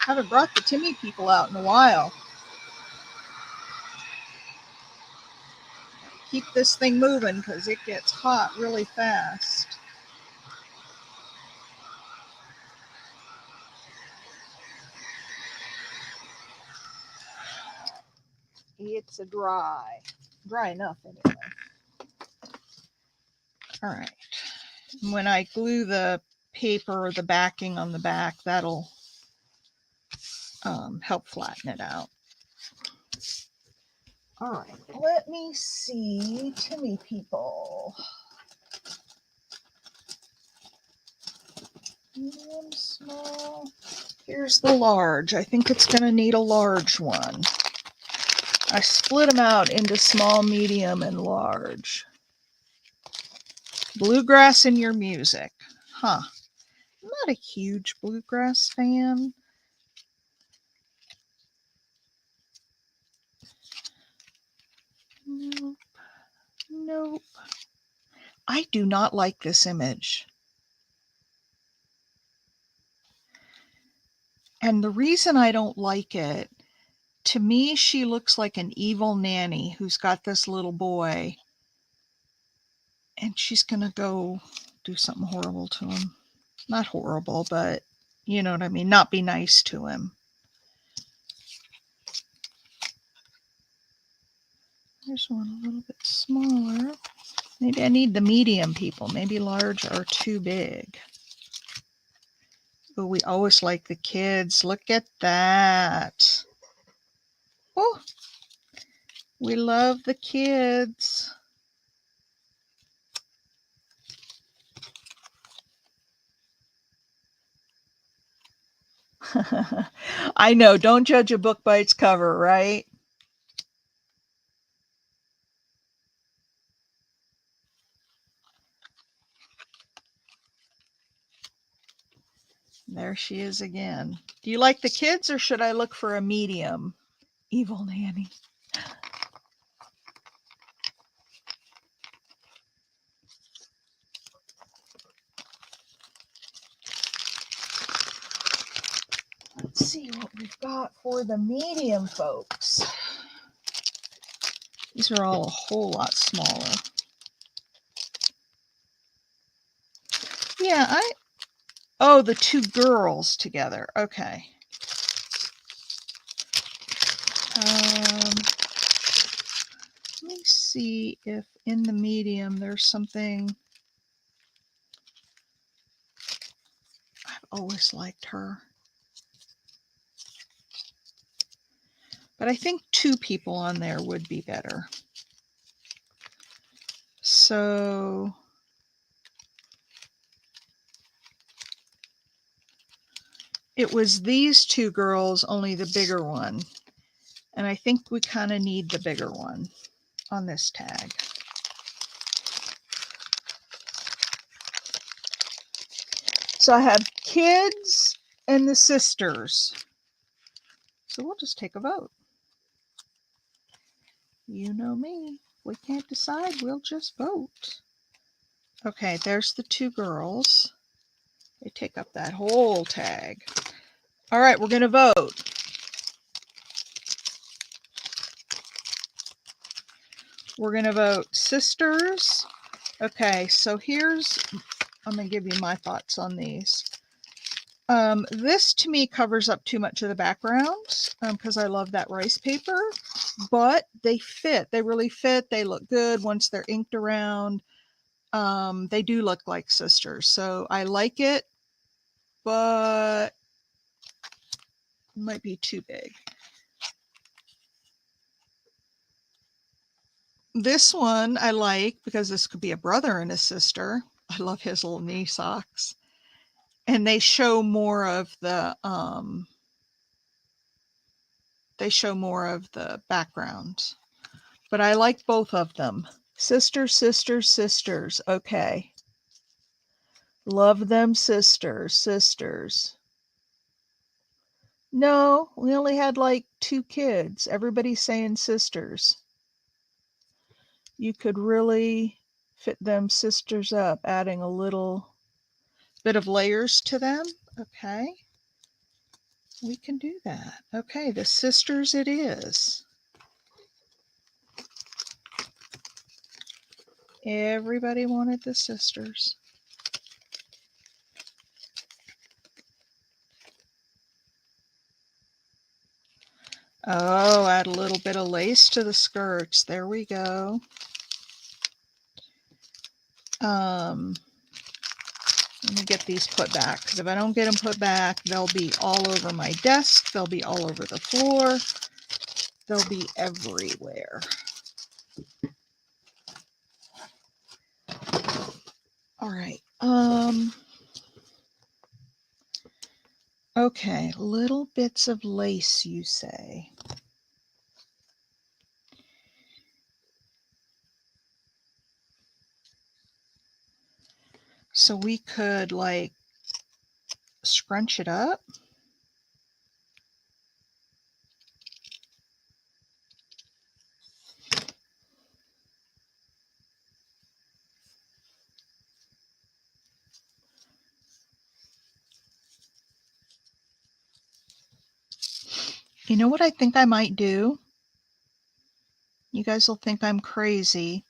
I haven't brought the Timmy people out in a while. Keep this thing moving because it gets hot really fast. It's dry enough anyway. All right. When I glue the paper or the backing on the back, that'll help flatten it out. All right, let me see. Timmy people. Medium, small. Here's the large. I think it's going to need a large one. I split them out into small, medium, and large. Bluegrass in your music. Huh. I'm not a huge bluegrass fan. Nope. I do not like this image. And the reason I don't like it, to me, she looks like an evil nanny who's got this little boy. And she's going to go do something horrible to him. Not horrible, but you know what I mean? Not be nice to him. There's one a little bit smaller. Maybe I need the medium people. Maybe large are too big. But we always like the kids. Look at that. Oh, we love the kids. I know. Don't judge a book by its cover, right? There she is again. Do you like the kids or should I look for a medium? Evil nanny. Let's see what we've got for the medium folks. These are all a whole lot smaller. Yeah, oh, the two girls together. Okay. Let me see if in the medium there's something. I've always liked her. But I think two people on there would be better. So it was these two girls, only the bigger one. And I think we kind of need the bigger one on this tag. So I have kids and the sisters. So we'll just take a vote. You know me. If we can't decide, we'll just vote. Okay, there's the two girls. They take up that whole tag. All right, we're going to vote. We're going to vote sisters. Okay, so I'm going to give you my thoughts on these. This to me covers up too much of the background because I love that rice paper, but they fit. They really fit. They look good once they're inked around. They do look like sisters, so I like it, but it might be too big. This one I like because this could be a brother and a sister. I love his little knee socks. And they show more of the background. But I like both of them. Sisters, sisters, sisters. Okay. Love them, sisters, sisters. No, we only had like 2 kids. Everybody's saying sisters. You could really fit them sisters up, adding a little bit of layers to them. Okay. We can do that. Okay, the sisters it is. Everybody wanted the sisters. Oh, add a little bit of lace to the skirts. There we go. Let me get these put back, because if I don't get them put back, they'll be all over my desk. They'll be all over the floor. They'll be everywhere. All right. Okay, little bits of lace, you say. So we could like scrunch it up. You know what I think I might do? You guys will think I'm crazy,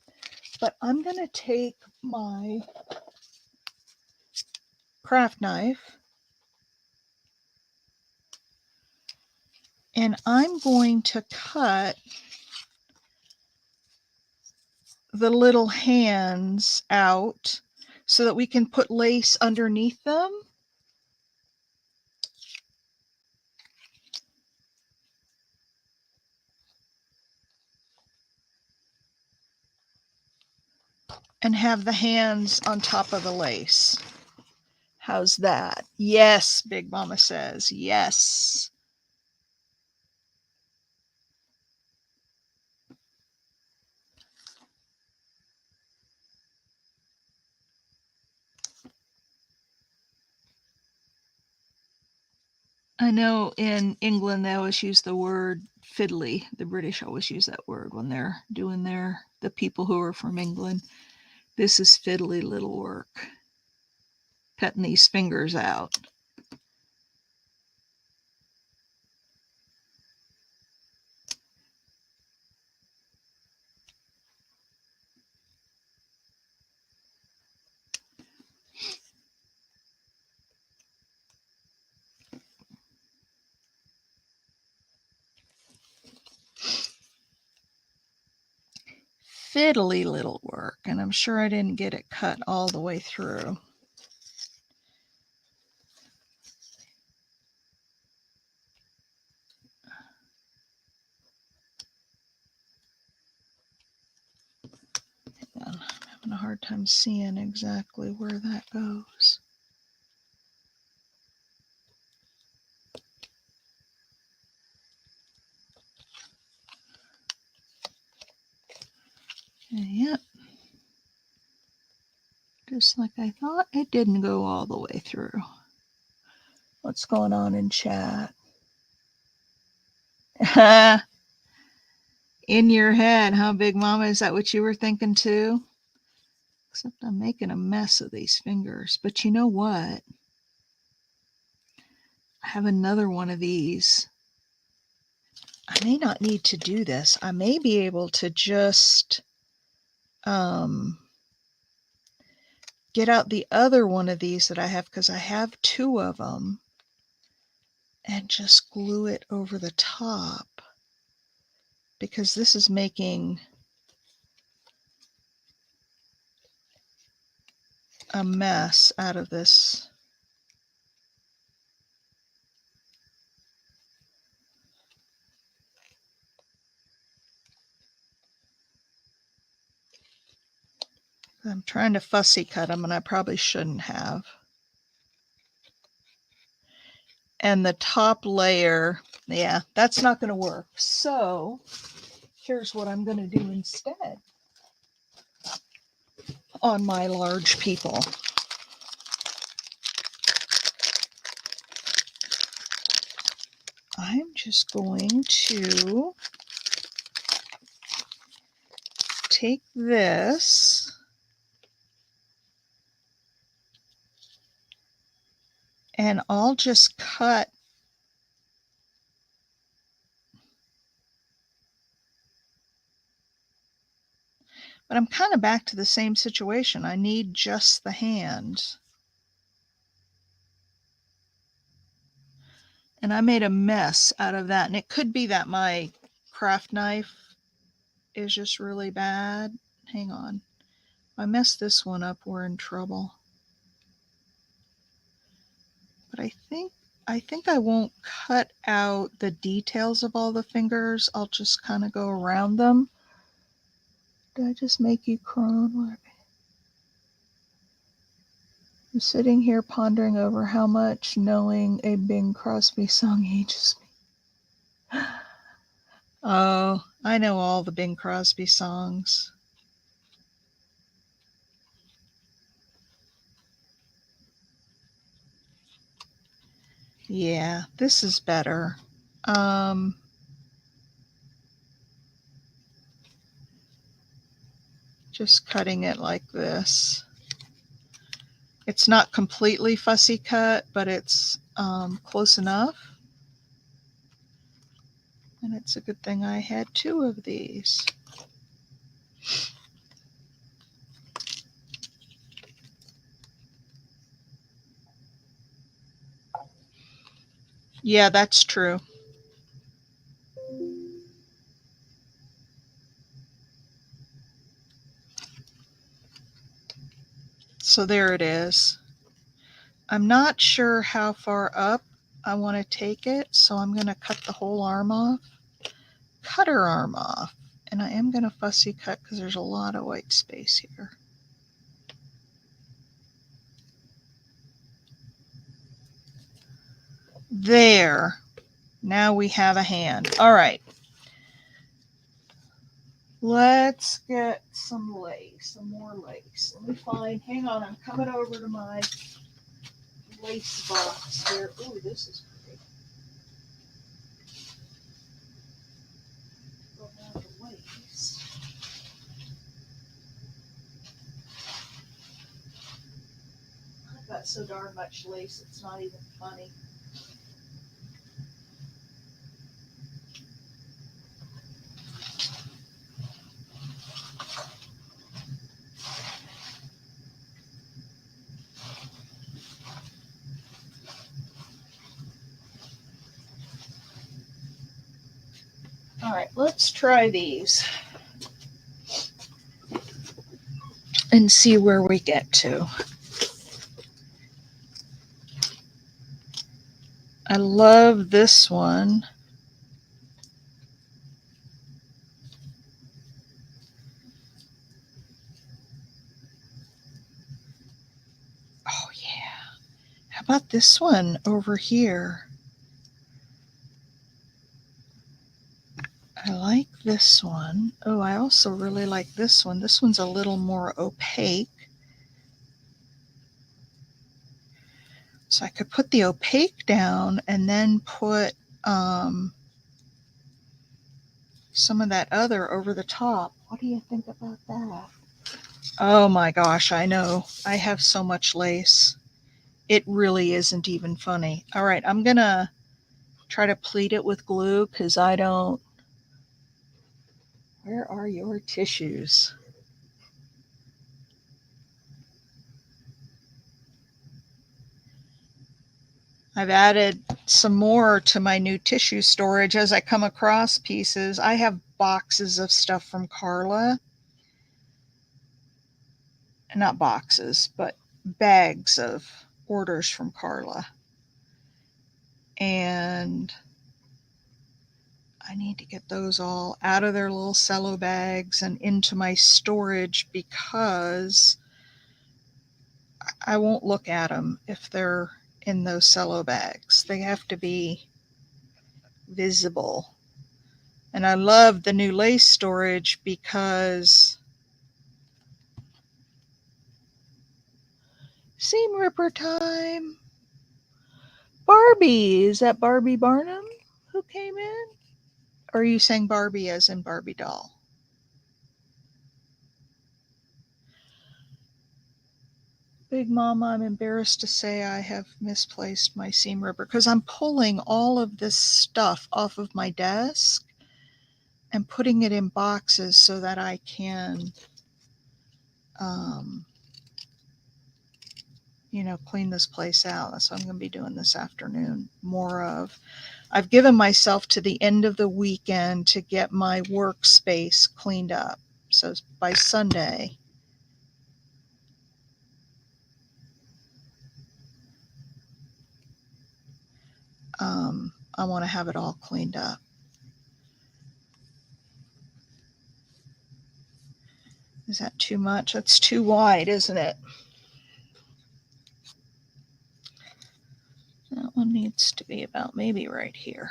but I'm going to take my craft knife and I'm going to cut the little hands out so that we can put lace underneath them. And have the hands on top of the lace. How's that? Yes, Big Mama says. Yes. I know in England they always use the word fiddly. The British always use that word when they're doing the people who are from England. This is fiddly little work. Cutting these fingers out. Fiddly little work, and I'm sure I didn't get it cut all the way through. I'm having a hard time seeing exactly where that goes. Yep. Just like I thought, it didn't go all the way through. What's going on in chat? In your head, huh, Big Mama? Is that what you were thinking too? Except I'm making a mess of these fingers. But you know what? I have another one of these. I may not need to do this. I may be able to just get out the other one of these that I have, because I have two of them, and just glue it over the top, because this is making a mess out of this. I'm trying to fussy cut them, and I probably shouldn't have. And the top layer, yeah, that's not going to work. So here's what I'm going to do instead on my large people. I'm just going to take this and I'll just cut but I'm kind of back to the same situation. I need just the hand. And I made a mess out of that. And it could be that my craft knife is just really bad. Hang on. If I mess this one up, we're in trouble. But I think I won't cut out the details of all the fingers. I'll just kind of go around them. Did I just make you croon? I'm sitting here pondering over how much knowing a Bing Crosby song ages me. Oh, I know all the Bing Crosby songs. Yeah, this is better. Just cutting it like this. It's not completely fussy cut, but it's close enough. And it's a good thing I had two of these. Yeah, that's true. So there it is. I'm not sure how far up I want to take it, so I'm going to cut the whole arm off. Cut her arm off. And I am going to fussy cut because there's a lot of white space here. There. Now we have a hand. All right. Let's get some lace, some more lace. Let me find, hang on, I'm coming over to my lace box here. Ooh, this is pretty. Go down to lace. I've got so darn much lace, it's not even funny. All right, let's try these and see where we get to. I love this one. Oh yeah. How about this one over here? I like this one. Oh, I also really like this one. This one's a little more opaque. So I could put the opaque down and then put some of that other over the top. What do you think about that? Oh my gosh, I know. I have so much lace. It really isn't even funny. All right, I'm going to try to pleat it with glue because I don't. Where are your tissues? I've added some more to my new tissue storage as I come across pieces. I have boxes of stuff from Carla. Not boxes, but bags of orders from Carla. And I need to get those all out of their little cello bags and into my storage because I won't look at them if they're in those cello bags. They have to be visible. And I love the new lace storage because seam ripper time. Barbie, is that Barbie Barnum who came in? Or are you saying Barbie as in Barbie doll? Big Mama, I'm embarrassed to say I have misplaced my seam ripper because I'm pulling all of this stuff off of my desk and putting it in boxes so that I can, um, clean this place out. That's what I'm going to be doing this afternoon. More of. I've given myself to the end of the weekend to get my workspace cleaned up. So by Sunday, I want to have it all cleaned up. Is that too much? That's too wide, isn't it? That one needs to be about maybe right here.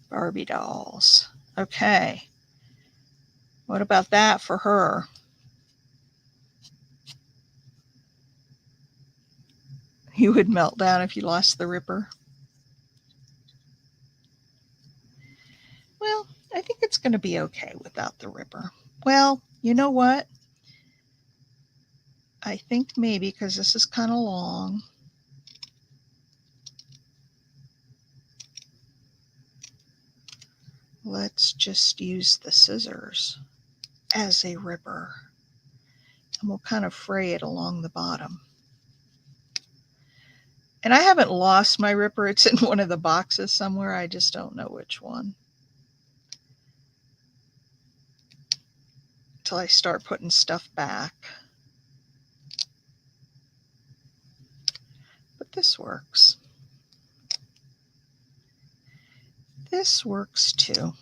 Barbie dolls. Okay. What about that for her? You would melt down if you lost the ripper. Well, I think it's going to be okay without the ripper. Well, you know what? I think maybe because this is kind of long. Let's just use the scissors as a ripper. And we'll kind of fray it along the bottom. And I haven't lost my ripper. It's in one of the boxes somewhere. I just don't know which one. Until I start putting stuff back. But this works. This works too.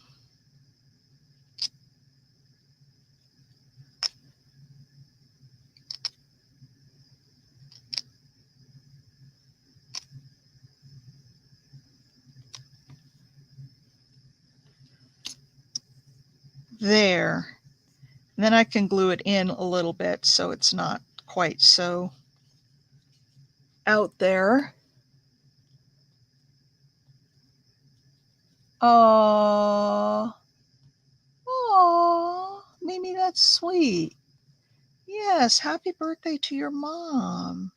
There. And then I can glue it in a little bit so it's not quite so out there. Aww. Aww. Mimi, that's sweet. Yes, happy birthday to your mom.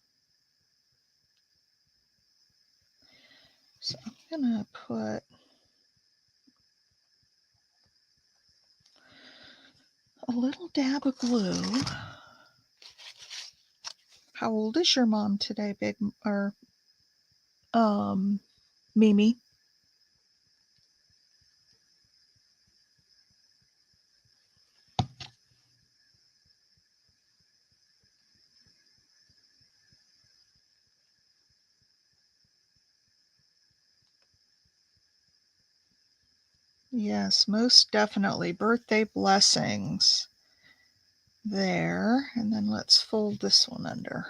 So I'm going to put a little dab of glue. How old is your mom today, Mimi? Yes, most definitely. Birthday blessings. There. And then let's fold this one under.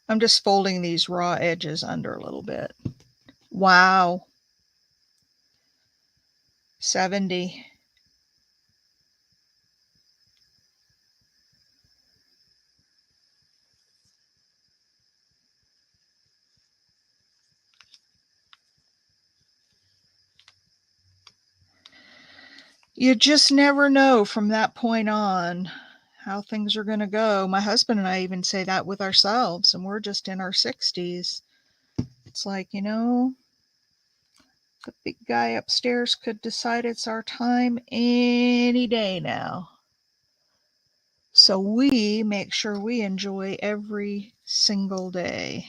I'm just folding these raw edges under a little bit. Wow. 70. You just never know from that point on how things are going to go. My husband and I even say that with ourselves, and we're just in our 60s. It's like, the big guy upstairs could decide it's our time any day now. So we make sure we enjoy every single day.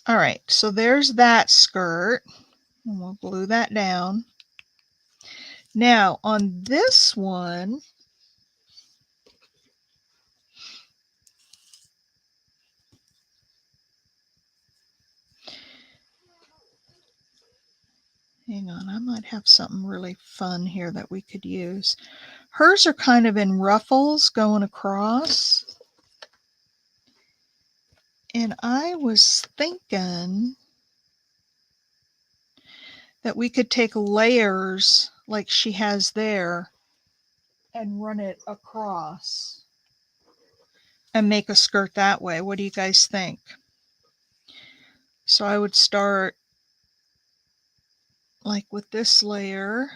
All right, so there's that skirt. And we'll glue that down. Now on this one, hang on, I might have something really fun here that we could use. Hers are kind of in ruffles going across. And I was thinking that we could take layers like she has there and run it across and make a skirt that way. What do you guys think? So I would start like with this layer.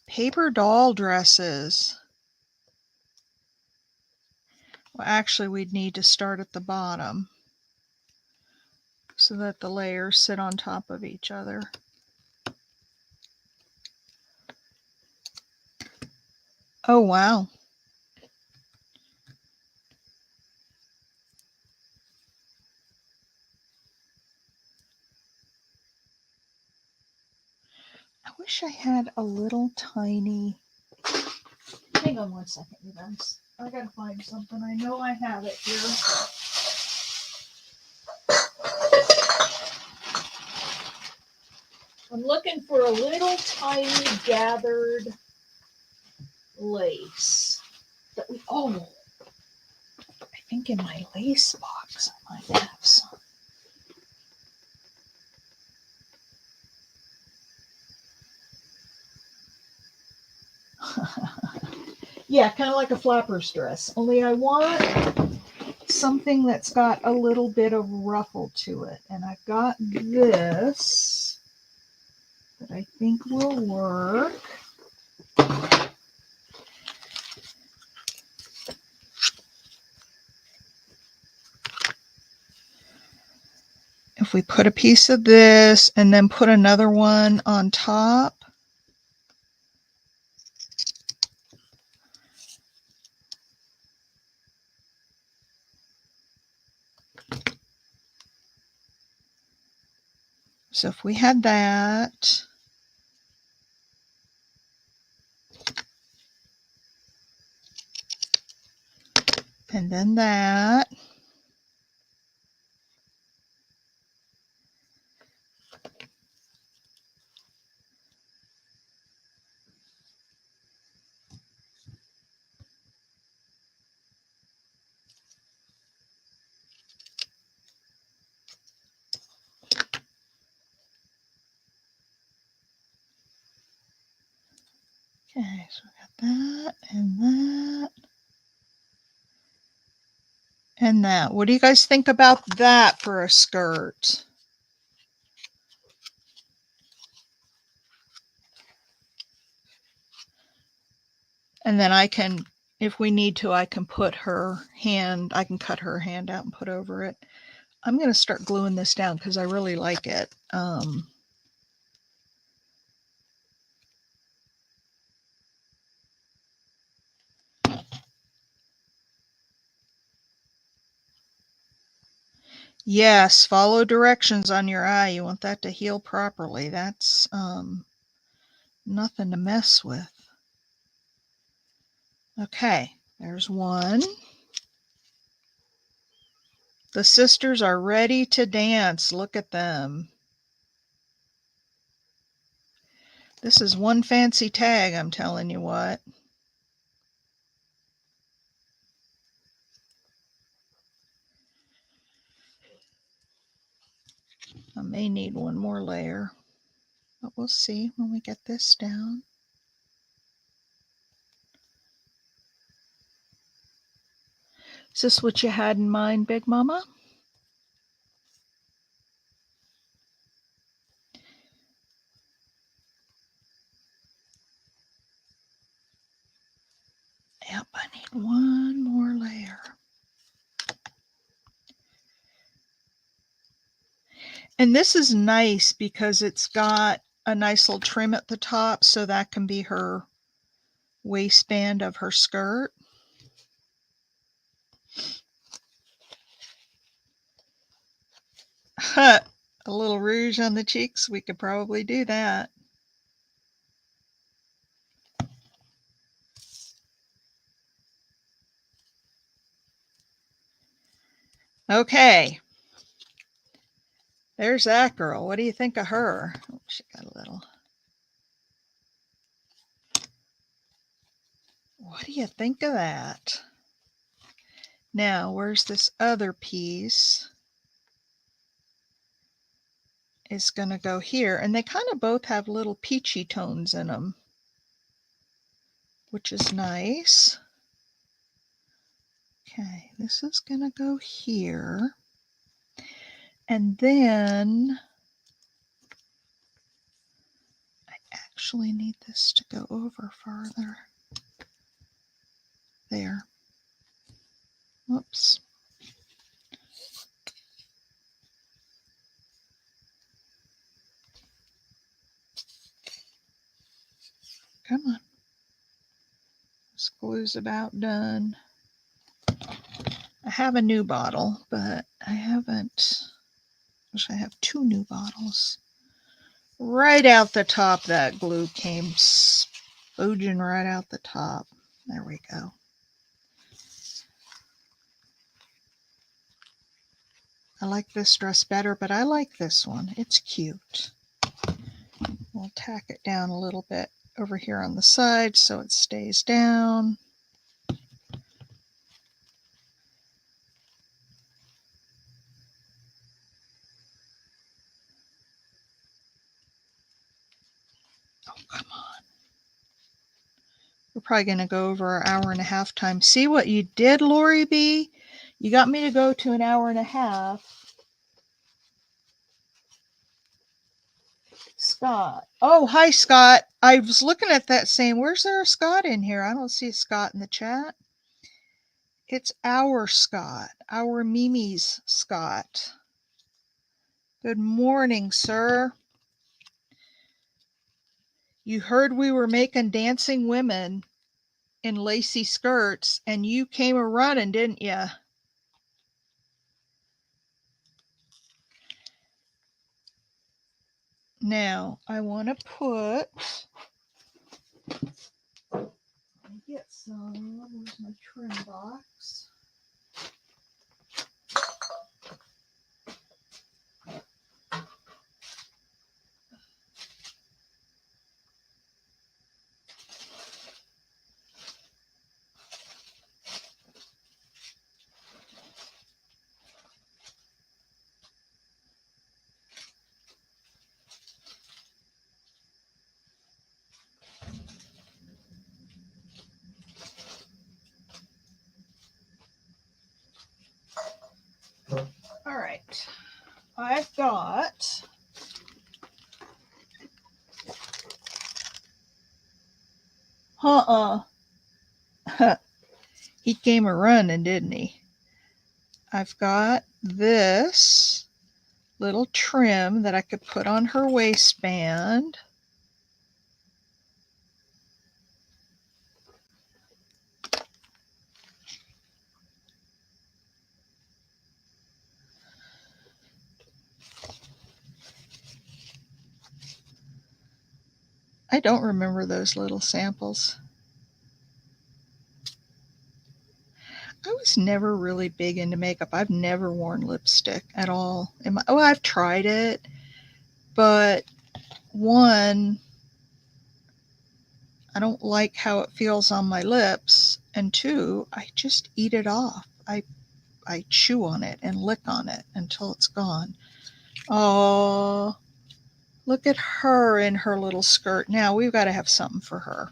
Paper doll dresses. Well, actually, we'd need to start at the bottom so that the layers sit on top of each other. Oh, wow. I wish I had a little tiny... Hang on one second, you guys. I gotta find something. I know I have it here. I'm looking for a little tiny gathered lace. That we, oh, I think in my lace box I might have some. Yeah, kind of like a flapper's dress. Only I want something that's got a little bit of ruffle to it. And I've got this that I think will work. If we put a piece of this and then put another one on top. So if we had that, and then that, okay, so we got that and that and that. What do you guys think about that for a skirt? And then I can, if we need to, I can put her hand, I can cut her hand out and put over it. I'm going to start gluing this down because I really like it. Yes, follow directions on your eye. You want that to heal properly. That's nothing to mess with. Okay, there's one. The sisters are ready to dance. Look at them. This is one fancy tag, I'm telling you what. I may need one more layer, but we'll see when we get this down. Is this what you had in mind, Big Mama? Yep, I need one more layer. And this is nice because it's got a nice little trim at the top, so that can be her waistband of her skirt. A little rouge on the cheeks, we could probably do that. Okay. There's that girl. What do you think of her? Oh, she got a little. What do you think of that? Now, where's this other piece? It's going to go here. And they kind of both have little peachy tones in them, which is nice. Okay, this is going to go here. And then I actually need this to go over farther. There. Whoops. Come on. This glue's about done. I have a new bottle, but I haven't. Wish I have 2 new bottles. Right out the top, that glue came spooging right out the top. There we go. I like this dress better, but I like this one. It's cute. We'll tack it down a little bit over here on the side so it stays down. Oh, come on. We're probably going to go over our hour and a half time. See what you did, Lori B? You got me to go to an hour and a half. Scott. Oh, hi, Scott. I was looking at that saying, where's there a Scott in here? I don't see a Scott in the chat. It's our Scott, our Mimi's Scott. Good morning, sir. You heard we were making dancing women in lacy skirts, and you came a running, didn't you? Now, I want to put, get some, where's my trim box? All right, I've got he came a running, didn't he? I've got this little trim that I could put on her waistband. I don't remember those little samples. I was never really big into makeup. I've never worn lipstick at all. I've tried it, but one, I don't like how it feels on my lips, and 2, I just eat it off. I chew on it and lick on it until it's gone. Oh, look at her in her little skirt. Now we've got to have something for her.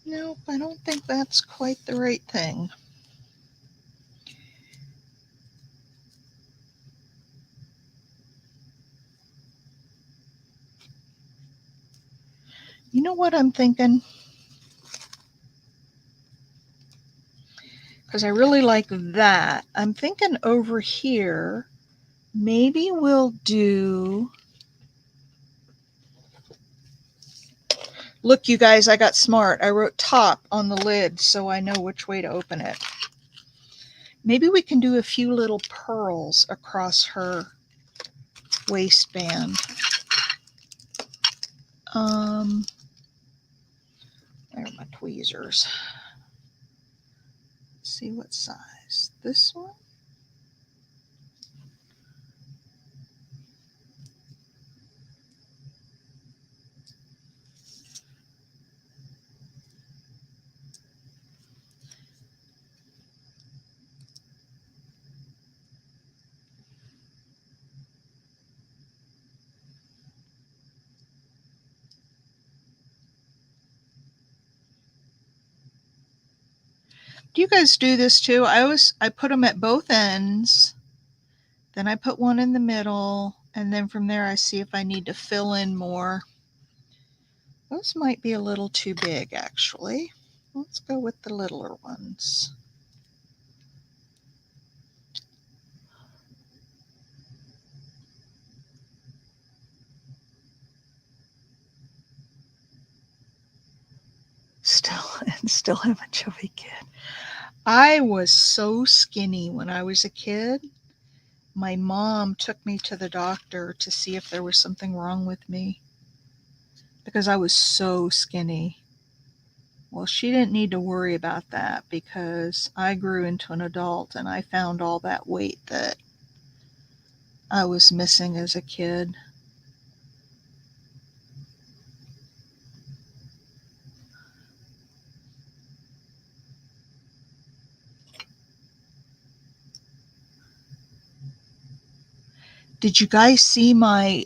Nope, I don't think that's quite the right thing. You know what I'm thinking? Because I really like that. I'm thinking over here, maybe we'll do... Look, you guys, I got smart. I wrote top on the lid so I know which way to open it. Maybe we can do a few little pearls across her waistband. There are my tweezers. Let's see what size. This one? Do you guys do this too? I put them at both ends, then I put one in the middle, and then from there I see if I need to fill in more. Those might be a little too big, actually. Let's go with the littler ones. Still am a chubby kid. I was so skinny when I was a kid. My mom took me to the doctor to see if there was something wrong with me because I was so skinny. Well, she didn't need to worry about that because I grew into an adult and I found all that weight that I was missing as a kid. Did you guys see my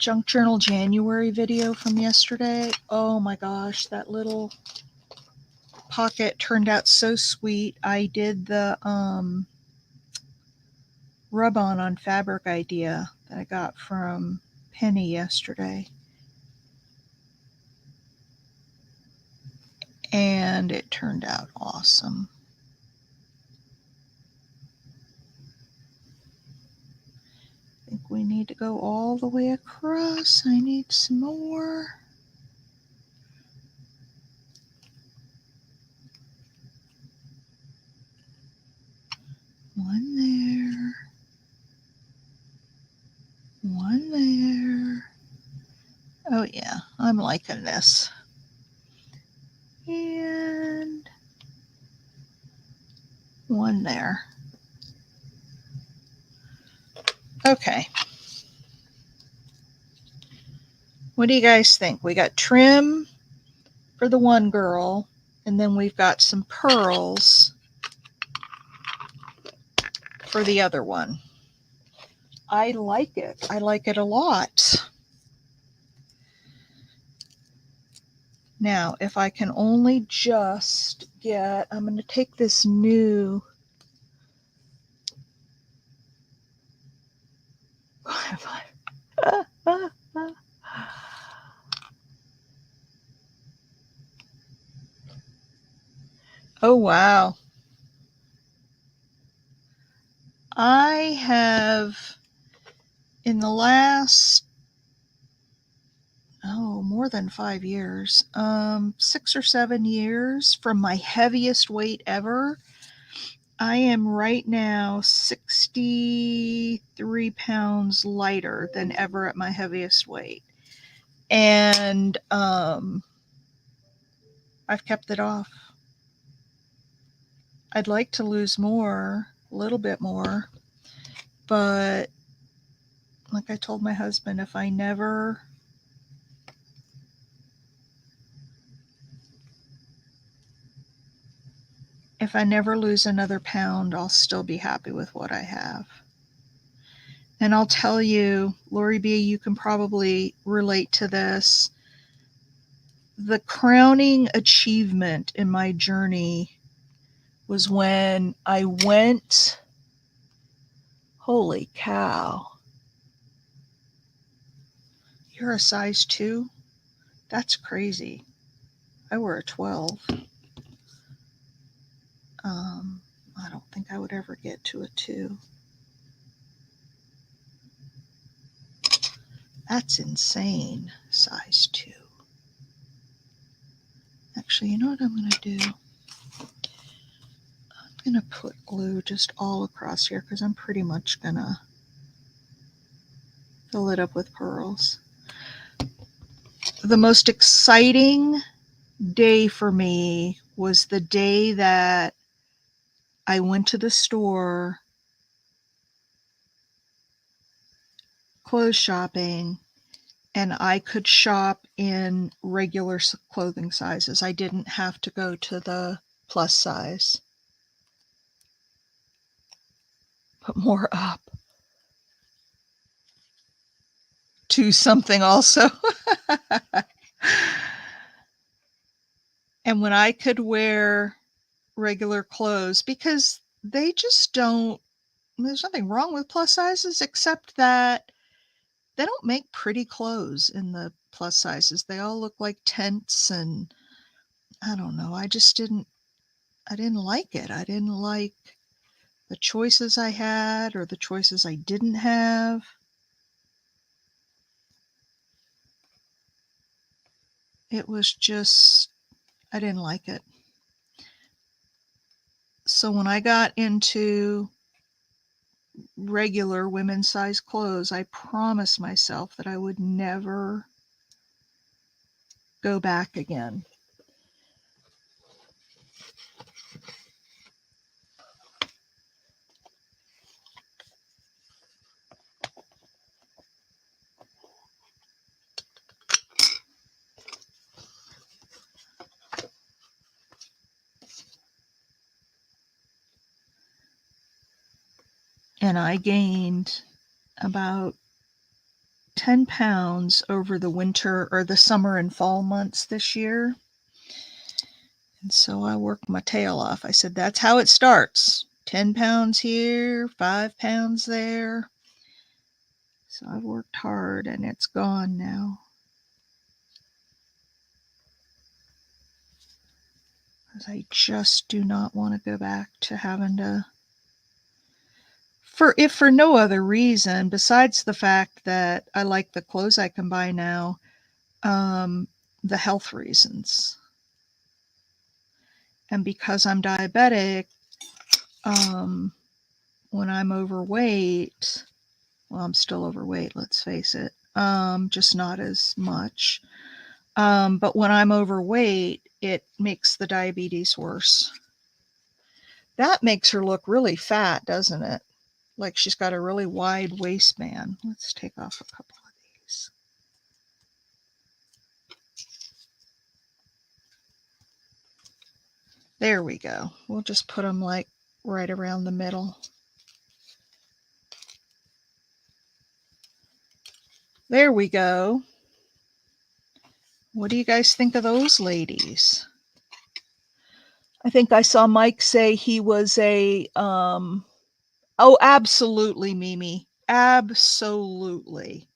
Junk Journal January video from yesterday? Oh my gosh, that little pocket turned out so sweet. I did the rub-on on Fabric Idea that I got from Penny yesterday. And it turned out awesome. I think we need to go all the way across. I need some more. One there. One there. Oh yeah, I'm liking this. And one there. Okay. What do you guys think? We got trim for the one girl, and then we've got some pearls for the other one. I like it. I like it a lot. Now, if I can only just get, I'm going to take this new, oh wow. I have, in the last, more than 5 years, 6 or 7 years, from my heaviest weight ever, I am right now 63 pounds lighter than ever at my heaviest weight. And I've kept it off. I'd like to lose more, a little bit more, but like I told my husband, if I never lose another pound, I'll still be happy with what I have. And I'll tell you, Lori B, you can probably relate to this. The crowning achievement in my journey was when I went, holy cow, you're a size 2? That's crazy. I wear a 12. I don't think I would ever get to a 2. That's insane. Size 2. Actually, you know what I'm going to do? I'm going to put glue just all across here because I'm pretty much going to fill it up with pearls. The most exciting day for me was the day that I went to the store clothes shopping and I could shop in regular clothing sizes. I didn't have to go to the plus size. Put more up to something also. And when I could wear regular clothes, because they just don't, there's nothing wrong with plus sizes except that they don't make pretty clothes in the plus sizes. They all look like tents and I don't know. I didn't like it. I didn't like the choices I had or the choices I didn't have. It was just, I didn't like it. So when I got into regular women's size clothes, I promised myself that I would never go back again. And I gained about 10 pounds over the winter or the summer and fall months this year. And so I worked my tail off. I said, that's how it starts. 10 pounds here, 5 pounds there. So I've worked hard and it's gone now. Because I just do not want to go back to having to, if for no other reason besides the fact that I like the clothes I can buy now, the health reasons. And because I'm diabetic, when I'm overweight, well, I'm still overweight, let's face it, just not as much. But when I'm overweight, it makes the diabetes worse. That makes her look really fat, doesn't it? Like she's got a really wide waistband. Let's take off a couple of these. There we go. We'll just put them like right around the middle. There we go. What do you guys think of those ladies? I think I saw Mike say he was a, oh, absolutely, Mimi. Absolutely.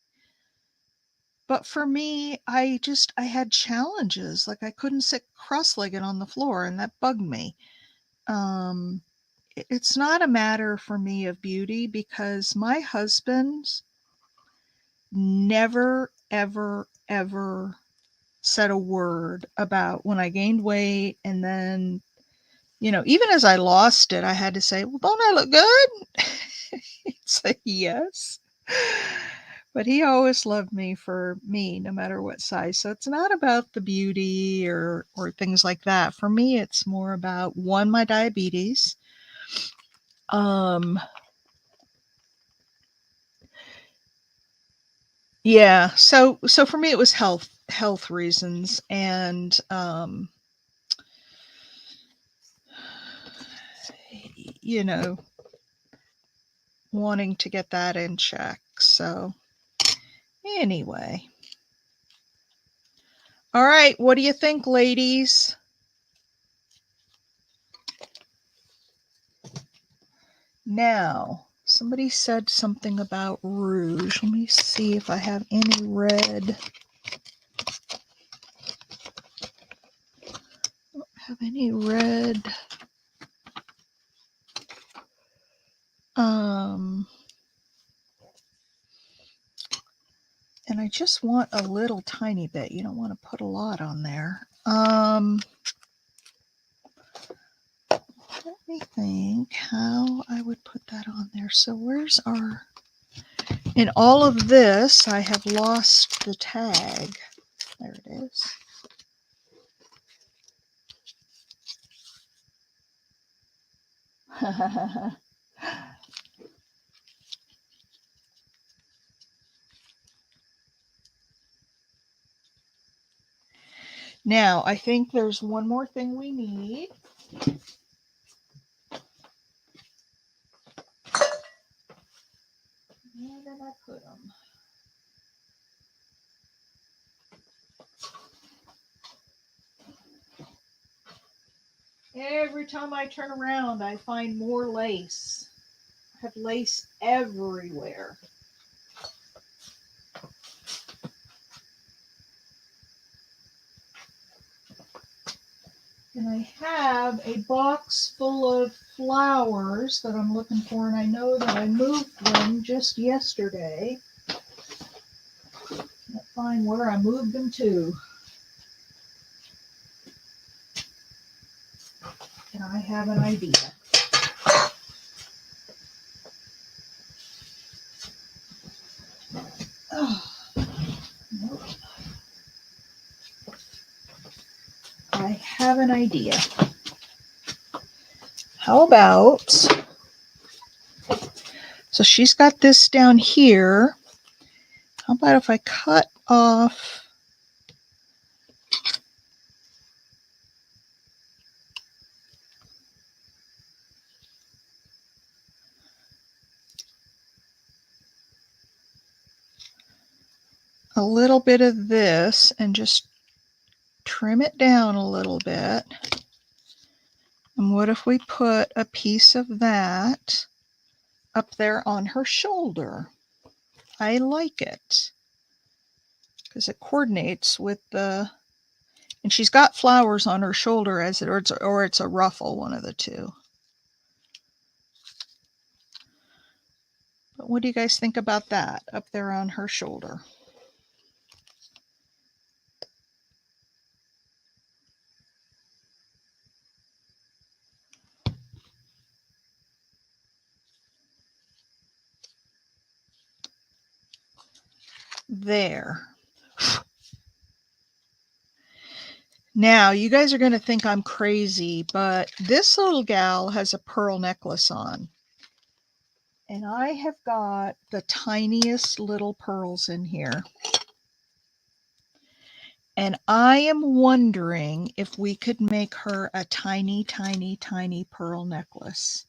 But for me, I had challenges. Like I couldn't sit cross-legged on the floor and that bugged me. Um, it's not a matter for me of beauty because my husband never, ever, ever said a word about when I gained weight. And then, even as I lost it, I had to say, well, don't I look good? He'd say, yes. But he always loved me for me, no matter what size. So it's not about the beauty or things like that. For me, it's more about one, my diabetes. Yeah. So for me, it was health reasons, and you know, wanting to get that in check. So anyway. All right, what do you think, ladies? Now, somebody said something about rouge. Let me see if I have any red. I don't have any red. And I just want a little tiny bit. You don't want to put a lot on there. Let me think how I would put that on there. So where's our... In all of this, I have lost the tag. There it is. Now, I think there's one more thing we need. Where did I put them? Every time I turn around, I find more lace. I have lace everywhere. And I have a box full of flowers that I'm looking for, and I know that I moved them just yesterday. Can't find where I moved them to. And I have an idea. Oh, nope. I have an idea. How about, so she's got this down here. How about if I cut off a little bit of this and just trim it down a little bit. And what if we put a piece of that up there on her shoulder? I like it because it coordinates with the, and she's got flowers on her shoulder as it, or it's a ruffle, one of the two. But what do you guys think about that up there on her shoulder? There. Now, you guys are going to think I'm crazy, but this little gal has a pearl necklace on. And I have got the tiniest little pearls in here. And I am wondering if we could make her a tiny, tiny, tiny pearl necklace.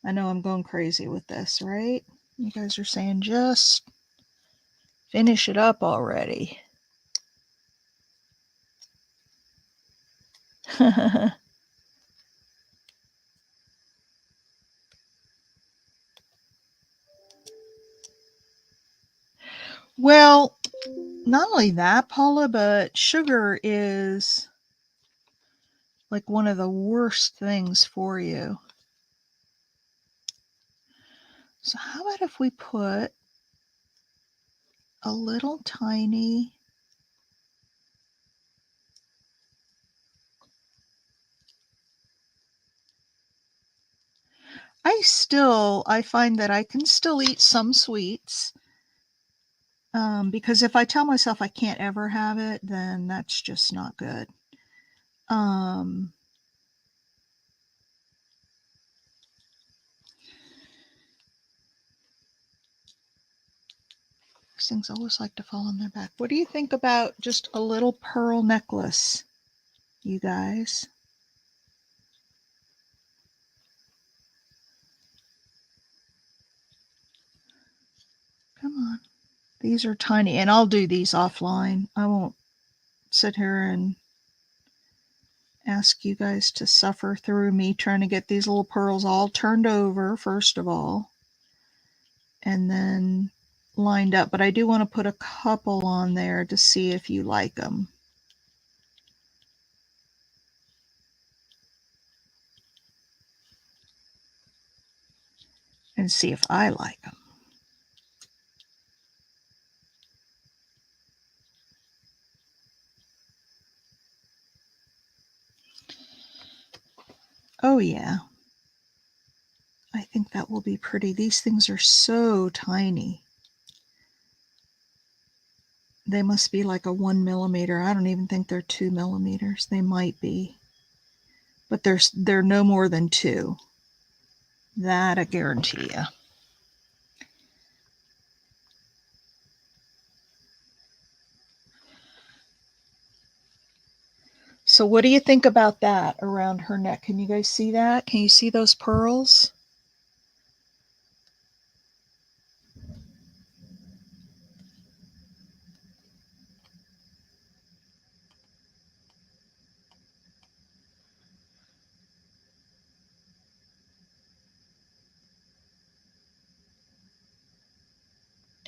I know I'm going crazy with this, right? You guys are saying just finish it up already. Well, not only that, Paula, but sugar is like one of the worst things for you. So how about if we put a little tiny I find that I can still eat some sweets. Because if I tell myself I can't ever have it, then that's just not good. These things always like to fall on their back. What do you think about just a little pearl necklace, you guys? Come on. These are tiny, and I'll do these offline. I won't sit here and ask you guys to suffer through me trying to get these little pearls all turned over, first of all, and then lined up. But I do want to put a couple on there to see if you like them. And see if I like them. Oh yeah. I think that will be pretty. These things are so tiny. They must be like a 1 millimeter. I don't even think they're 2 millimeters. They might be. But they're no more than 2. That I guarantee you. So what do you think about that around her neck? Can you guys see that? Can you see those pearls?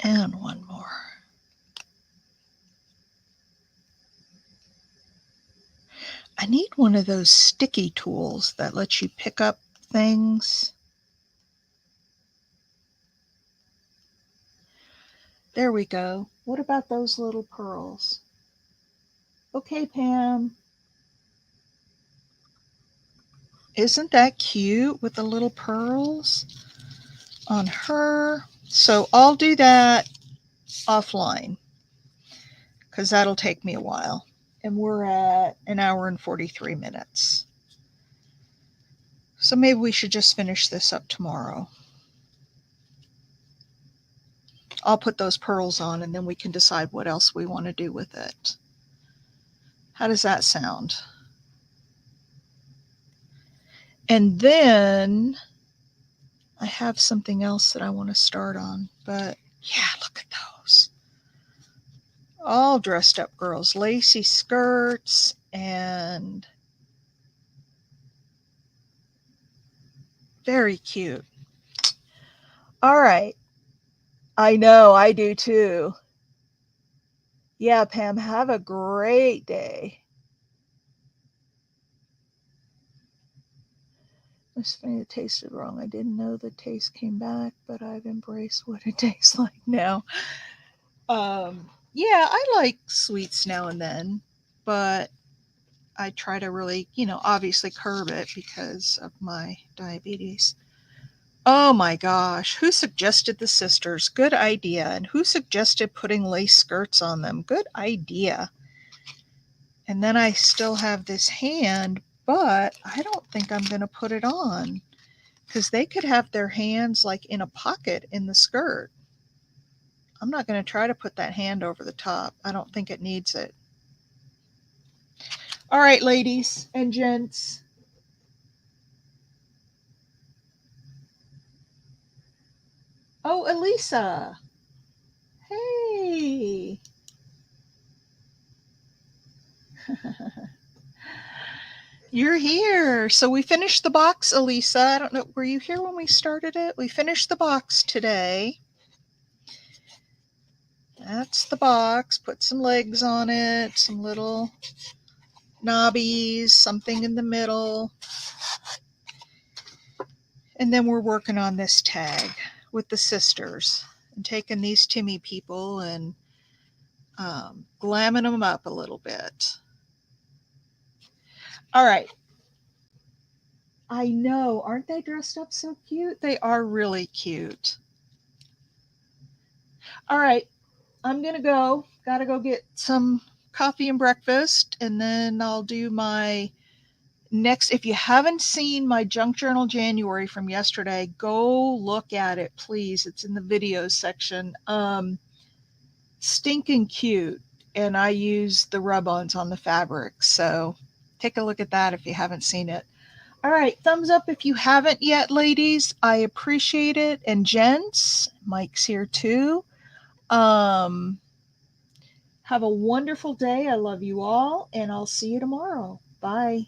And one more. I need one of those sticky tools that lets you pick up things. There we go. What about those little pearls? Okay, Pam. Isn't that cute with the little pearls on her? So I'll do that offline because that'll take me a while. And we're at an hour and 43 minutes. So maybe we should just finish this up tomorrow. I'll put those pearls on and then we can decide what else we want to do with it. How does that sound? And then I have something else that I want to start on, but yeah, look at those. All dressed up girls, lacy skirts and very cute. All right. I know, I do too. Yeah, Pam, have a great day. It's funny it tasted wrong. I didn't know the taste came back, but I've embraced what it tastes like now. Yeah, I like sweets now and then, but I try to really, obviously curb it because of my diabetes. Oh my gosh, who suggested the sisters? Good idea. And who suggested putting lace skirts on them? Good idea. And then I still have this hand, but I don't think I'm going to put it on because they could have their hands like in a pocket in the skirt. I'm not going to try to put that hand over the top. I don't think it needs it. All right, ladies and gents. Oh, Elisa. Hey. You're here. So we finished the box, Elisa. I don't know. Were you here when we started it? We finished the box today. That's the box. Put some legs on it, some little knobbies, something in the middle. And then we're working on this tag with the sisters and taking these Timmy people and glamming them up a little bit. All right. I know. Aren't they dressed up so cute? They are really cute. All right. I'm going to go. Got to go get some coffee and breakfast. And then I'll do my next. If you haven't seen my Junk Journal January from yesterday, go look at it, please. It's in the videos section. Stinking cute. And I use the rub-ons on the fabric. So take a look at that if you haven't seen it. All right, thumbs up if you haven't yet, ladies. I appreciate it. And gents, Mike's here too. Um, have a wonderful day. I love you all, and I'll see you tomorrow. Bye.